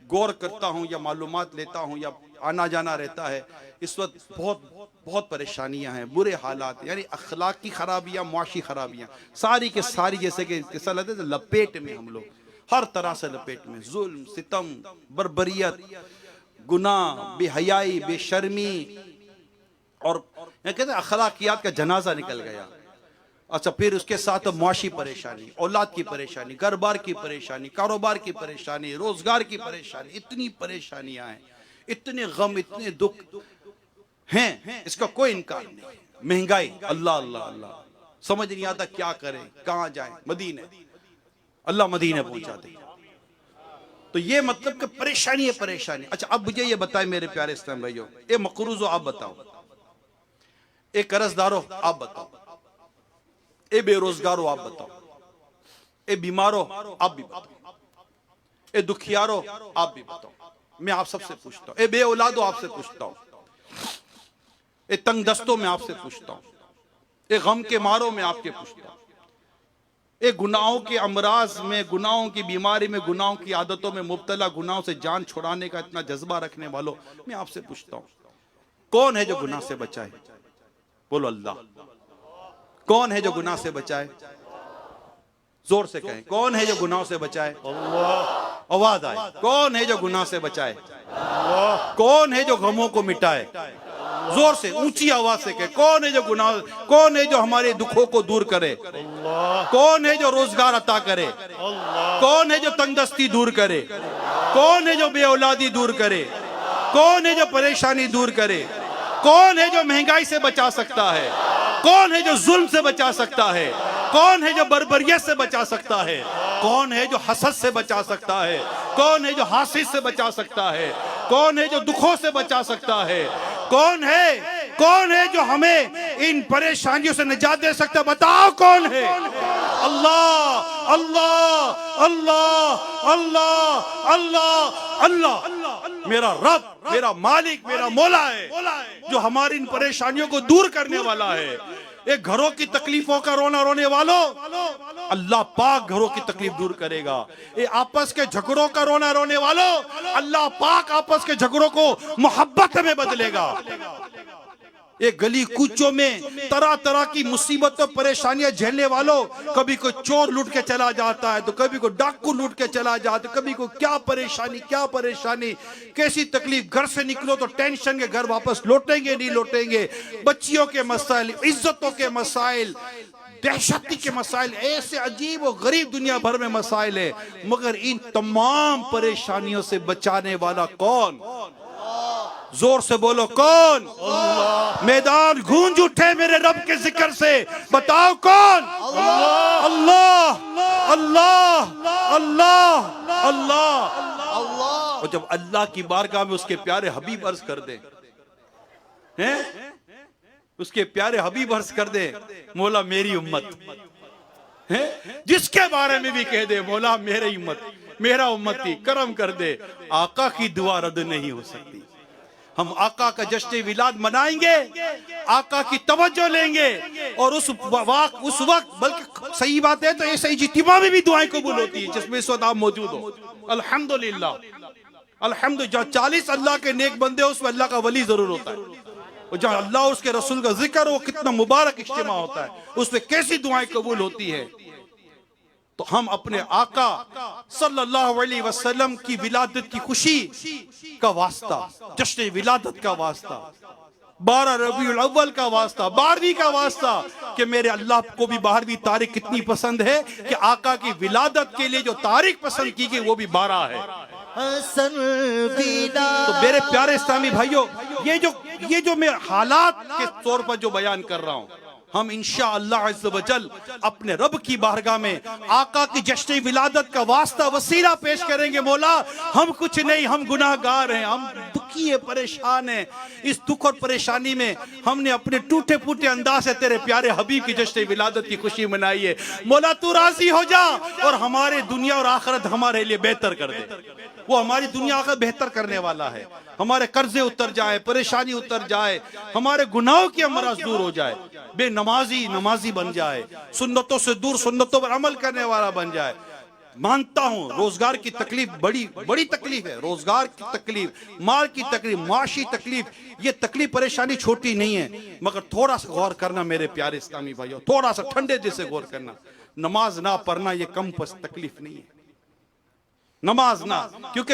गौर करता हूँ या मालूमात लेता हूँ या आना जाना रहता है, इस वक्त बहुत परेशानियां हैं, बुरे हालात, यानी अखलाकी खराबियां, मुआशी खराबियां सारी के सारी, जैसे कि किस्सा लगता है लपेट में, हम लोग हर तरह से लपेट में, जुल्म, सितम, बर्बरियत, गुनाह, बेहयाई, बेशर्मी, और कहते हैं अखलाकियात का जनाजा निकल गया। अच्छा, फिर उसके साथ मुआशी परेशानी, औलाद की परेशानी, घर बार की परेशानी, कारोबार की परेशानी, रोजगार की परेशानी, इतनी परेशानियां हैं, इतने गम, इतने दुख हैं, इसका कोई इनकार नहीं। महंगाई, अल्लाह अल्लाह अल्लाह, समझ नहीं आता क्या करें, कहां जाएं। मदीने, अल्लाह मदीने पहुंचा दे। तो ये मतलब कि परेशानी है, परेशानी। अच्छा, अब मुझे ये बताएं मेरे प्यारे इस्लाम भाइयों, ए मकरूजो आप बताओ, ए कर्जदारो आप बताओ, ए बेरोजगारो आप बताओ, ए बीमारो आप भी बताओ, ए दुखियारो आप भी बताओ। मैं आप सबसे पूछता हूं, ए बे औलादो आपसे पूछता हूं, ए तंग दस्तों में आपसे पूछता हूं, ए गम के मारो में आपके पूछता हूं, ए गुनाहों के अमराज में, गुनाहों की बीमारी में, गुनाहों की आदतों में मुब्तला, गुनाहों से जान छुड़ाने का इतना जज्बा रखने वालों, मैं आपसे पूछता हूं, कौन है जो गुनाह से बचाए? बोलो अल्लाह। कौन है जो गुनाह से बचाए? जोर से कहें, कौन है जो गुनाह से बचाए? अल्लाह। आवाज आए, कौन है जो गुनाह से बचाए? अल्लाह। कौन है जो गमों को मिटाए? जोर से ऊंची आवाज से कहे, कौन है जो गुनाह, कौन है जो हमारे दुखों को दूर करे? अल्लाह। कौन है जो रोजगार अता करे? अल्लाह। कौन है जो तंगदस्ती दूर करे? कौन है जो बेऔलादी दूर करे? कौन है जो परेशानी दूर करे? कौन है जो महंगाई से बचा सकता है? कौन है जो जुल्म से बचा सकता है? कौन है जो बर्बरियत से बचा सकता है? कौन है जो हसद से बचा सकता है? कौन है जो हासिद से बचा सकता है? कौन है जो दुखों से बचा सकता है? कौन है जो हमें इन परेशानियों से निजात दे सकता है? बताओ कौन है? अल्लाह अल्लाह अल्लाह अल्लाह अल्लाह अल्लाह। मेरा रब, मेरा मालिक, मेरा मौला है जो हमारी इन परेशानियों को दूर करने वाला है। एक घरों की तकलीफों का रोना रोने वालों, अल्लाह पाक घरों की तकलीफ दूर करेगा। ये आपस के झगड़ों का रोना रोने वालों, अल्लाह पाक आपस के झगड़ों को मोहब्बत में बदलेगा। एक गली कूचों में तरह तरह की मुसीबतों परेशानियां झेलने वालों, कभी कोई चोर लूट के चला जाता है तो कभी कोई डाकू लूट के चला जाता है, कभी कोई क्या परेशानी, कैसी तकलीफ, घर से निकलो तो टेंशन के घर वापस लौटेंगे नहीं लौटेंगे, बच्चियों के मसाइल, इज्जतों के मसाइल, दहशती के मसाइल, ऐसे अजीब और गरीब दुनिया भर में मसाइल है, मगर इन तमाम परेशानियों से बचाने वाला कौन? जोर से बोलो कौन? मैदान गूंज उठे मेरे रब के जिक्र से, बताओ कौन? अल्लाह अल्लाह अल्लाह अल्लाह। और जब अल्लाह की बारगाह में उसके प्यारे हबीब अर्ज कर दे, हैं उसके प्यारे हबीब अर्ज कर दे, मौला मेरी उम्मत है, जिसके बारे में भी कह दे मौला मेरी उम्मत, मेरा उम्मती, करम कर दे, आका की दुआ रद्द नहीं हो सकती। हम आका का जश्न विलाद मनाएंगे, आका की तवज्जो लेंगे, और उस वक्त बल्कि सही बात है तो ऐसे इज्तिमा में भी दुआएं कबूल होती है जिसमें इस वक्त आप मौजूद हो। अल्हम्दुलिल्लाह अल्हम्दुलिल्लाह, 40 अल्लाह के नेक बंदे उसमें अल्लाह का वली जरूर होता है, और जहाँ अल्लाह उसके रसूल का जिक्र हो, कितना मुबारक इज्तिमा होता है, उसमें कैसी दुआएं कबूल होती है। तो हम अपने आका सल्लल्लाहु अलैहि वसल्लम की विलादत की खुशी का वास्ता, जश्न विलादत का वास्ता, 12 रबीउल अव्वल का वास्ता, 12वीं का वास्ता, कि मेरे अल्लाह को भी 12वीं तारीख कितनी पसंद है कि आका की विलादत के लिए जो तारीख पसंद की गई वो भी 12 है। तो मेरे प्यारे इस्लामी भाइयों, ये जो मैं हालात के तौर पर जो बयान कर रहा हूं, हम इंशाअल्लाह अज़्ज़ व जल अपने रब की बारगाह में आका की जश्न विलादत का वास्ता वसीला पेश करेंगे। मौला हम कुछ नहीं, हम गुनाहगार हैं, हम दुखी है, परेशान हैं, इस दुख और परेशानी में हमने अपने टूटे फूटे अंदाज से तेरे प्यारे हबीब की जश्न विलादत की खुशी मनाई है। मौला तू राजी हो जा और हमारे दुनिया और आखिरत हमारे लिए बेहतर कर दे। वो हमारी दुनिया आखिरत बेहतर करने वाला है, हमारे कर्जे उतर जाए, परेशानी उतर जाए, हमारे गुनाहों की अमराज दूर हो जाए, बेनमाजी नमाजी बन जाए, सुन्नतों से दूर सुन्नतों पर अमल करने वाला बन जाए। मानता हूं रोजगार की तकलीफ बड़ी तकलीफ है, रोजगार की तकलीफ, माल की तकलीफ, माशी तकलीफ, ये तकलीफ परेशानी छोटी नहीं है, मगर थोड़ा सा गौर करना मेरे प्यारे इस्लामी भाइयों, थोड़ा सा ठंडे जैसे गौर करना। नमाज ना पढ़ना ये कम तकलीफ नहीं है, नमाज ना, क्योंकि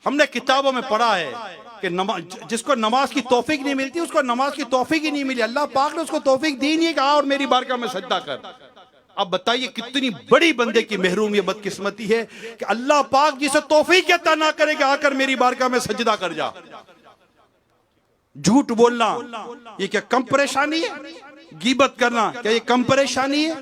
हमने किताबों में पढ़ा है कि जिसको नमाज की तौफीक नहीं मिलती उसको नमाज की तौफीक ही नहीं मिली। अल्लाह पाक ने उसको तौफीक दी नहीं, कहा और मेरी बारगाह में सजदा कर। अब बताइए कितनी बड़ी बंदे की महरूम ये बदकिस्मती है कि अल्लाह पाक जिसे तौफीक अता ना करेगा, आकर मेरी बारगाह में सजदा कर जा। झूठ बोलना ये क्या कम परेशानी है? गीबत करना क्या ये कम परेशानी है?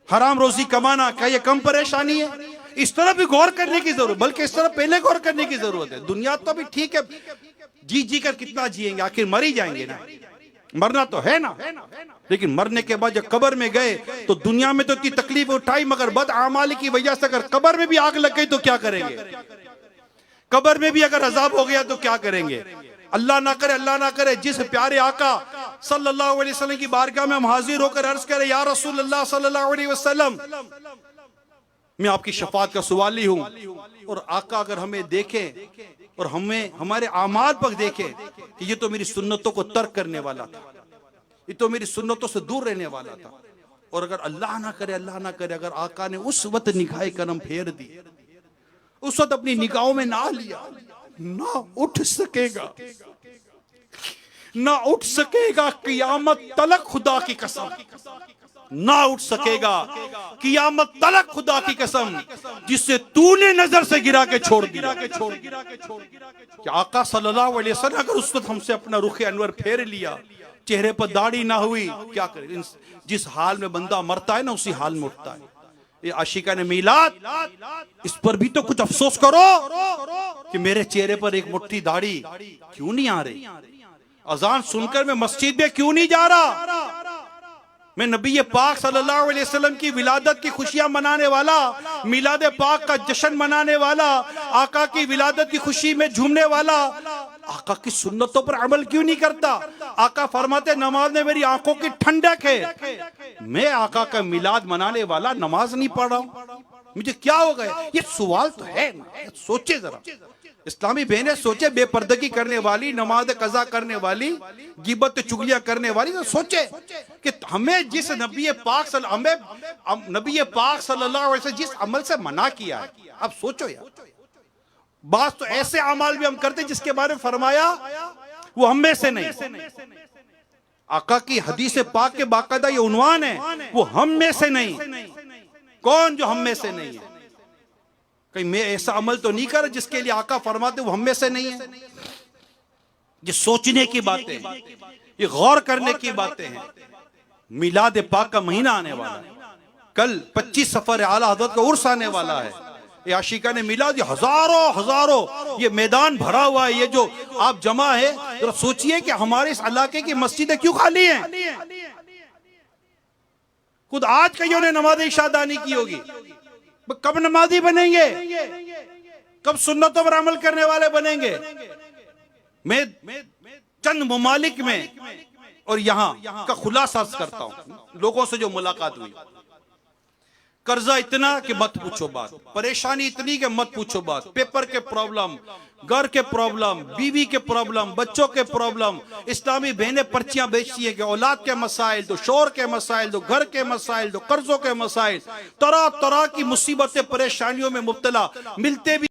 हराम रोजी कमाना क्या ये कम परेशानी है? इस तरह भी गौर करने की जरूरत, बल्कि इस तरह पहले गौर करने की जरूरत है। दुनिया तो भी ठीक है, जी कर कितना जिएंगे, आखिर मर ही जाएंगे ना, मरना तो है ना, लेकिन मरने के बाद जब कब्र में गए तो दुनिया में तो इतनी तकलीफ उठाई, मगर बद आमाली की वजह से अगर कब्र में भी आग लग गई तो क्या करेंगे? कब्र में भी अगर अजाब हो गया तो क्या करेंगे? अल्लाह ना करे जिस प्यारे आका सल्लल्लाहु अलैहि वसल्लम की बारगाह में हम हाजिर होकर अर्ज करें, या रसूल अल्लाह सल्लल्लाहु अलैहि वसल्लम मैं आपकी शफाअत का सवाली हूं, और आका अगर हमें देखे और हमें हमारे आमाल पर देखे कि ये तो मेरी सुन्नतों को तर्क करने वाला था, ये तो मेरी सुन्नतों से दूर रहने वाला था, और अगर अल्लाह ना करे अगर आका ने उस वक्त निगाह करम फेर दी, उस वक्त अपनी निगाहों में ना लिया, ना उठ सकेगा क़यामत तलक, खुदा की कसम ना उठ सकेगा क़यामत तलक, खुदा की कसम, जिससे तूने नजर से गिरा के छोड़ दिया। कि आका सल्लल्लाहु अलैहि वसल्लम अगर उस वक्त हमसे अपना रुख अनवर फेर लिया, चेहरे पर दाढ़ी ना हुई, क्या करे? जिस हाल में बंदा मरता है ना उसी हाल में उठता है। ये आशिका ने मीलाद, इस पर भी तो कुछ अफसोस करो कि मेरे चेहरे पर एक मुट्ठी दाढ़ी क्यों नहीं आ रही? अजान सुनकर मैं मस्जिद में क्यों नहीं जा रहा? मैं नबी पाक सल्लल्लाहु अलैहि वसल्लम की विलादत की खुशियां मनाने वाला, मिलाद पाक का जश्न मनाने वाला, आका की विलादत की खुशी में झूमने वाला, आका की सुन्नतों पर अमल क्यों नहीं करता? आका फरमाते नमाज में मेरी आंखों की ठंडक है, मैं आका का मिलाद मनाने वाला नमाज नहीं पढ़ रहा हूं। मुझे क्या हो गया? ये सवाल तो है ना, सोचे जरा। इस्लामी बहनें सोचे, बेपर्दगी करने वाली, नमाज कज़ा करने वाली, गिबत चुगलियां करने वाली, तो सोचे कि हमें जिस नबी पाक सल्लल्लाहु अलैहि वसल्लम जिस अमल से मना किया है, अब सोचो यार, बात तो ऐसे अमाल भी हम करते जिसके बारे में फरमाया वो हम में से नहीं। आका की हदीस पाक के बाकायदा ये उन्वान है, वो हम में से नहीं। कौन जो हम में से नहीं है? कहीं मैं ऐसा अमल तो नहीं कर जिसके लिए आका फरमाते वो हम में से नहीं है। ये सोचने की बातें हैं, ये गौर करने की बातें हैं। मिलाद पाक का महीना आने वाला है, कल 25 सफर आला हज़रत का उर्स आने वाला है। ये आशिका ने मिलाद, हजारों ये मैदान भरा हुआ है, ये जो आप जमा है, जरा सोचिए कि हमारे इस इलाके की मस्जिदें क्यों खाली हैं? खुद आज कईयों ने नमाज इशा अदा नहीं की होगी। कब नमाजी बनेंगे? कब सुन्नतों पर अमल करने वाले बनेंगे? मैं चंद ममालिक में और यहां का खुलासा करता हूं, लोगों से जो मुलाकात हुई। कर्जा इतना कि मत पूछो बात, परेशानी इतनी कि मत पूछो बात, पेपर के प्रॉब्लम, घर के प्रॉब्लम, बीवी के प्रॉब्लम, बच्चों के प्रॉब्लम, इस्लामी बहनें पर्चियां बेचती है कि औलाद के मसाइल, तो शोर के मसाइल, तो घर के मसाइल, तो कर्जों के मसाइल, तरह तरह की मुसीबतें परेशानियों में मुब्तला, मिलते भी